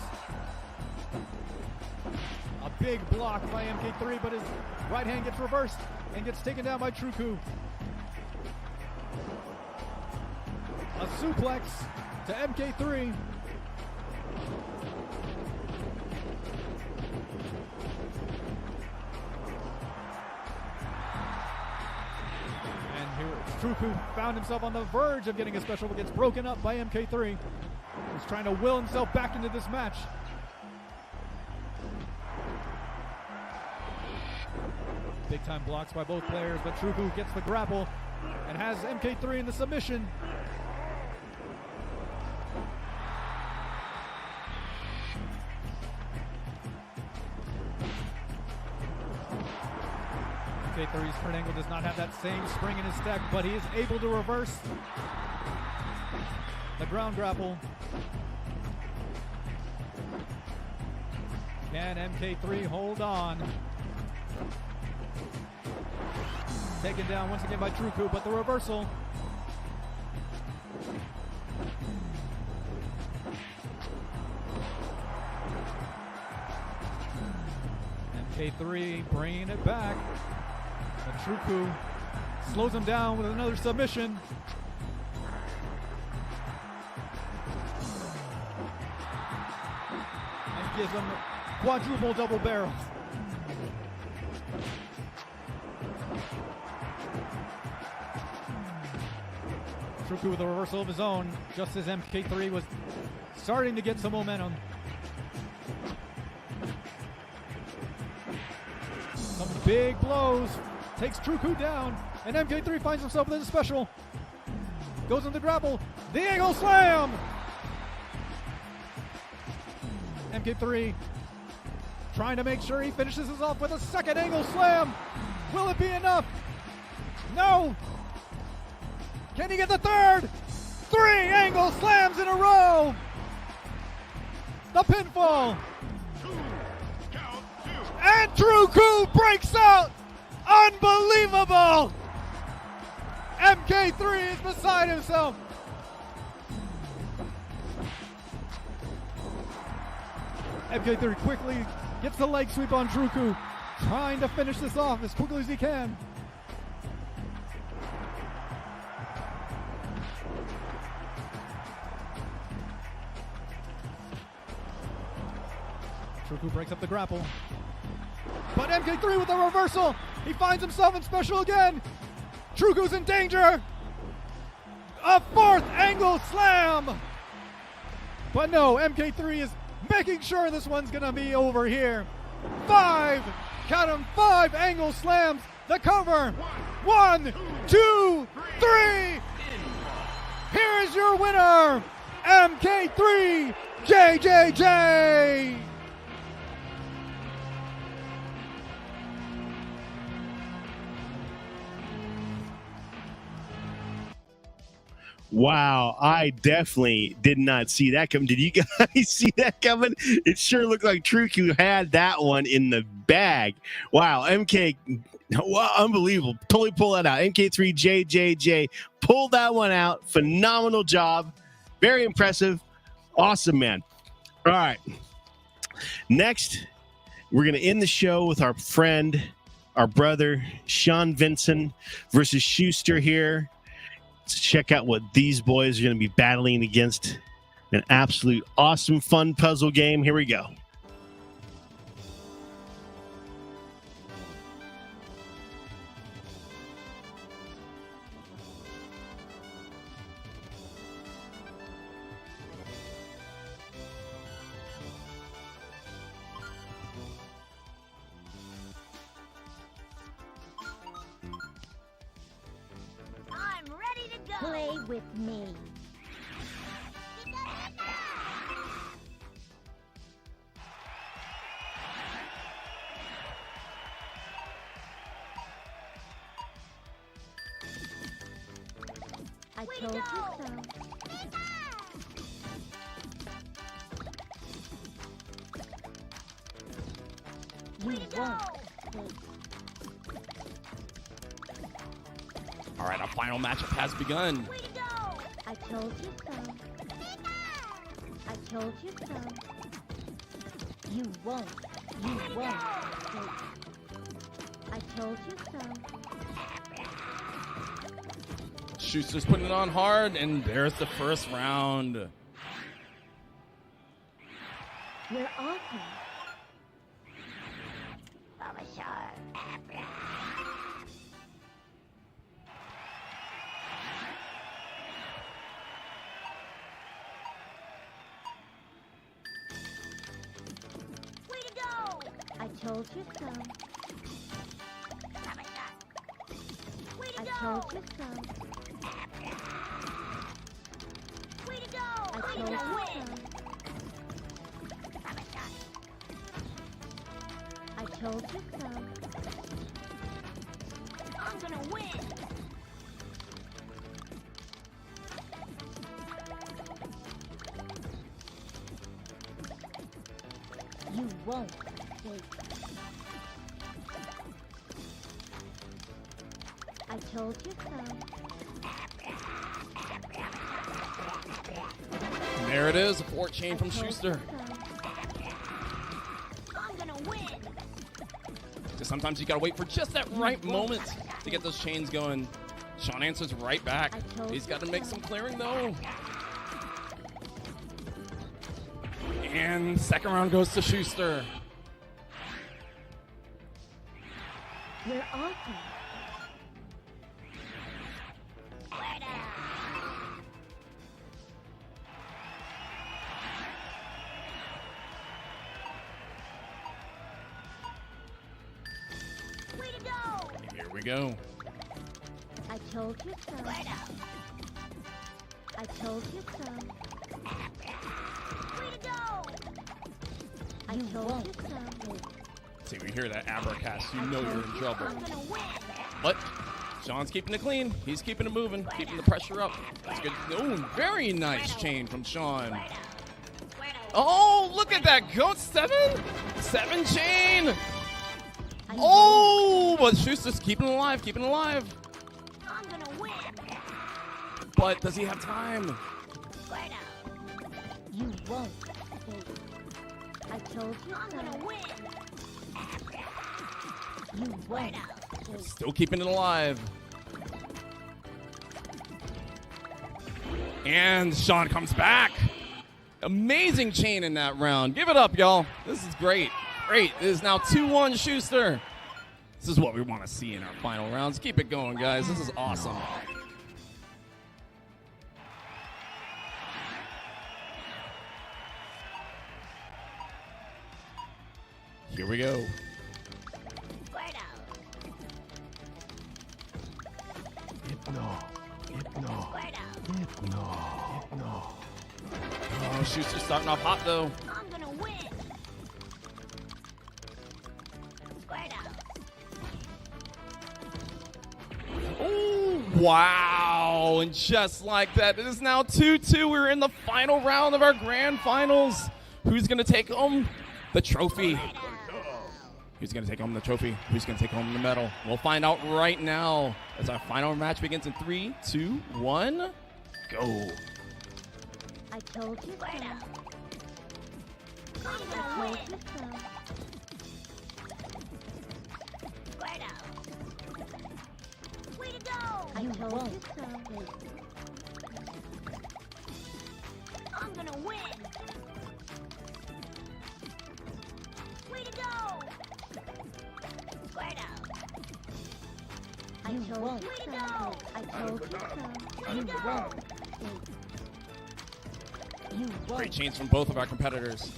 A big block by MK3, but his right hand gets reversed and gets taken down by Truku. A suplex to MK3. Truku found himself on the verge of getting a special, but gets broken up by MK3. He's trying to will himself back into this match. Big time blocks by both players, but Truku gets the grapple and has MK3 in the submission. MK3's Kurt Angle does not have that same spring in his step, but he is able to reverse the ground grapple. Can MK3 hold on? Taken down once again by Truku, but the reversal. MK3 bringing it back. But Truku slows him down with another submission. And gives him quadruple double barrel. Truku with a reversal of his own, just as MK3 was starting to get some momentum. Some big blows. Takes Truku down, and MK3 finds himself with a special. Goes in the grapple. The angle slam! MK3 trying to make sure he finishes this off with a second angle slam. Will it be enough? No! Can he get the third? 3 angle slams in a row! The pinfall! And Truku breaks out! Unbelievable! MK3 is beside himself. MK3 quickly gets the leg sweep on Druku, trying to finish this off as quickly as he can. Druku breaks up the grapple. But MK3 with a reversal. He finds himself in special again. Druku's in danger. A fourth angle slam. But no, MK3 is making sure this one's gonna be over here. 5, count 'em, 5 angle slams. The cover. 1, 2, 3. Here is your winner, MK3 JJJ. Wow, I definitely did not see that coming. Did you guys see that coming? It sure looked like Druku had that one in the bag. Wow, MK, wow, unbelievable. Totally pull that out. MK3JJJ pulled that one out. Phenomenal job. Very impressive. Awesome, man. All right. Next, we're going to end the show with our friend, our brother, Sean Vincent versus Schuster here. Let's check out what these boys are going to be battling against. An absolute awesome, fun puzzle game. Here we go. Play with me. I told you so. You won't. All right, our final matchup has begun. I told you so. I told you so. You won't. You won't. I told you so. Schuster's putting it on hard, and there's the first round. We're awesome. I told you so. I told you so. Way to go! I told you so. I told you so. I'm gonna win. You won't. I told you so. And there it is, a fork chain from Schuster. I'm gonna win. Because sometimes you gotta wait for just that right moment to get those chains going. Sean answers right back. He's got to make some clearing though. And second round goes to Schuster. We're awesome. Here we go. I told you so. I told you so. Way to go! I told you so. See, we hear that abracast, you know you're in trouble. But Sean's keeping it clean. He's keeping it moving, keeping the pressure up. That's good. Oh, very nice chain from Sean. Oh, look at that. Go 7 chain. Oh, but Schuster's keeping it alive, keeping it alive. I'm gonna win. But does he have time? You won't. I told you I'm gonna win. You win. Still keeping it alive. And Sean comes back. Amazing chain in that round. Give it up, y'all. This is great. Great. It is now 2-1 Schuster. This is what we want to see in our final rounds. Keep it going, guys. This is awesome. Here we go. Oh, Schuster's starting off hot, though. I'm gonna win. Oh, wow. And just like that, it is now 2-2. We're in the final round of our grand finals. Who's going to take home the trophy? Who's going to take home the trophy? Who's going to take home the medal? We'll find out right now as our final match begins in 3, 2, 1, go. I told you so. I told you so. Way to go! I told you so. I'm gonna win. Way to go! I told you so. I told you so. You won't. Great chains from both of our competitors.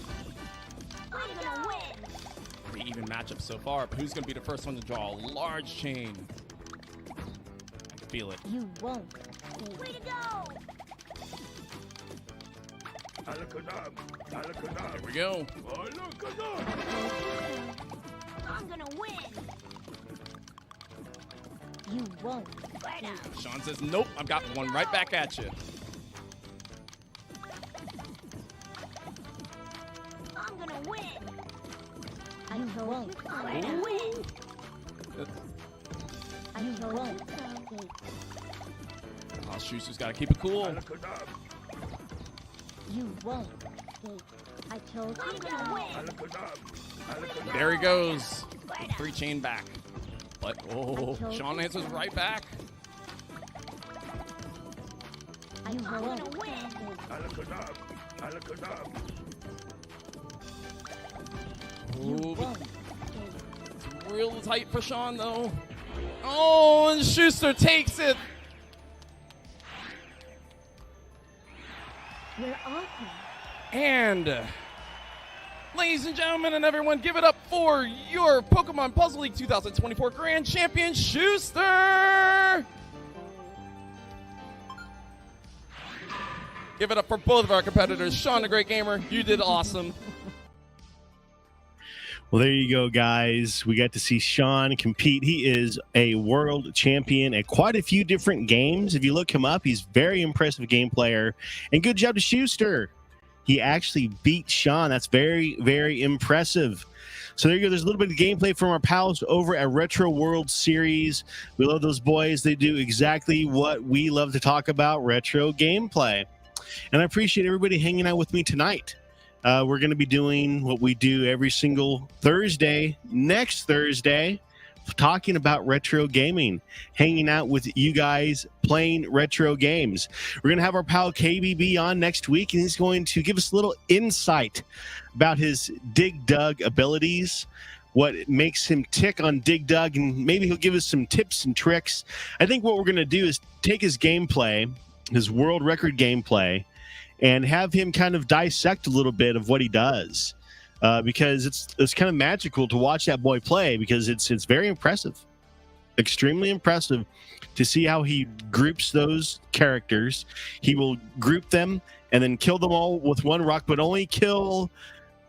I'm gonna win. Pretty even matchup so far, but who's going to be the first one to draw a large chain? I can feel it. You won't. Way to go! Here we go. I'm gonna win. You won't. Sean says, nope, I've got one right back at you. I'm gonna win. I won't. I'm gonna win. I won't. Oh, Schuster's got to keep it cool. You won't. I told you I'm gonna win. There he goes. 3 chain back. But, oh, Sean answers right back. I'm gonna win. Ooh, it's real tight for Sean, though. Oh, and Schuster takes it. You're awesome. And, ladies and gentlemen and everyone, give it up for your Pokemon Puzzle League 2024 Grand Champion, Schuster! Give it up for both of our competitors. Sean, the Great Gamer, you did awesome. Well, there you go, guys. We got to see Sean compete. He is a world champion at quite a few different games. If you look him up, he's a very impressive game player. And good job to Schuster. He actually beat Sean. That's very, very impressive. So there you go. There's a little bit of gameplay from our pals over at Retro World Series. We love those boys. They do exactly what we love to talk about, retro gameplay. And I appreciate everybody hanging out with me tonight. We're going to be doing what we do every single Thursday, next Thursday, talking about retro gaming, hanging out with you guys, playing retro games. We're going to have our pal KBB on next week, and he's going to give us a little insight about his Dig Dug abilities, what makes him tick on Dig Dug, and maybe he'll give us some tips and tricks. I think what we're going to do is take his gameplay, his world record gameplay, and have him kind of dissect a little bit of what he does, because it's kind of magical to watch that boy play, because it's very impressive, extremely impressive to see how he groups those characters. He will group them and then kill them all with one rock, but only kill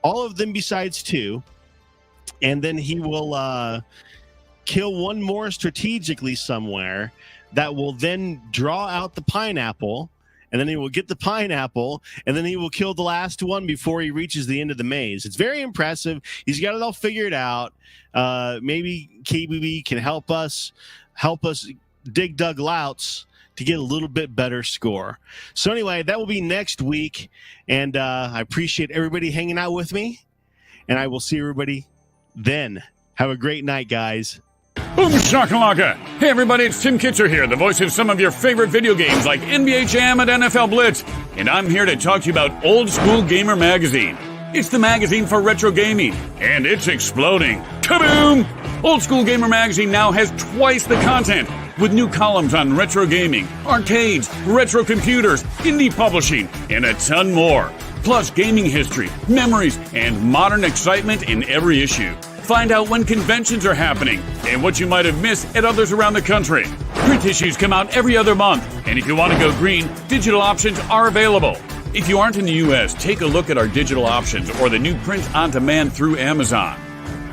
all of them besides 2, and then he will kill one more strategically somewhere that will then draw out the pineapple. And then he will get the pineapple, and then he will kill the last one before he reaches the end of the maze. It's very impressive. He's got it all figured out. Maybe KBB can help us Dig Dug Louts to get a little bit better score. So anyway, that will be next week, and I appreciate everybody hanging out with me. and I will see everybody then. Have a great night, guys. Boom shakalaka! Hey everybody, it's Tim Kitzer here, the voice of some of your favorite video games like NBA Jam and NFL Blitz, and I'm here to talk to you about Old School Gamer Magazine. It's the magazine for retro gaming, and it's exploding. Kaboom! Old School Gamer Magazine now has twice the content, with new columns on retro gaming, arcades, retro computers, indie publishing, and a ton more. Plus gaming history, memories, and modern excitement in every issue. Find out when conventions are happening and what you might have missed at others around the country. Print issues come out every other month, and if you want to go green, digital options are available. If you aren't in the US, take a look at our digital options or the new print on demand through Amazon.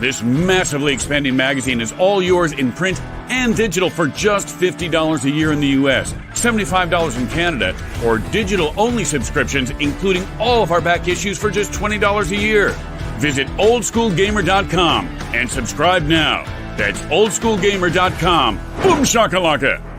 This massively expanding magazine is all yours in print and digital for just $50 a year in the US, $75 in Canada, or digital-only subscriptions, including all of our back issues for just $20 a year. Visit oldschoolgamer.com and subscribe now. That's oldschoolgamer.com. Boom shakalaka!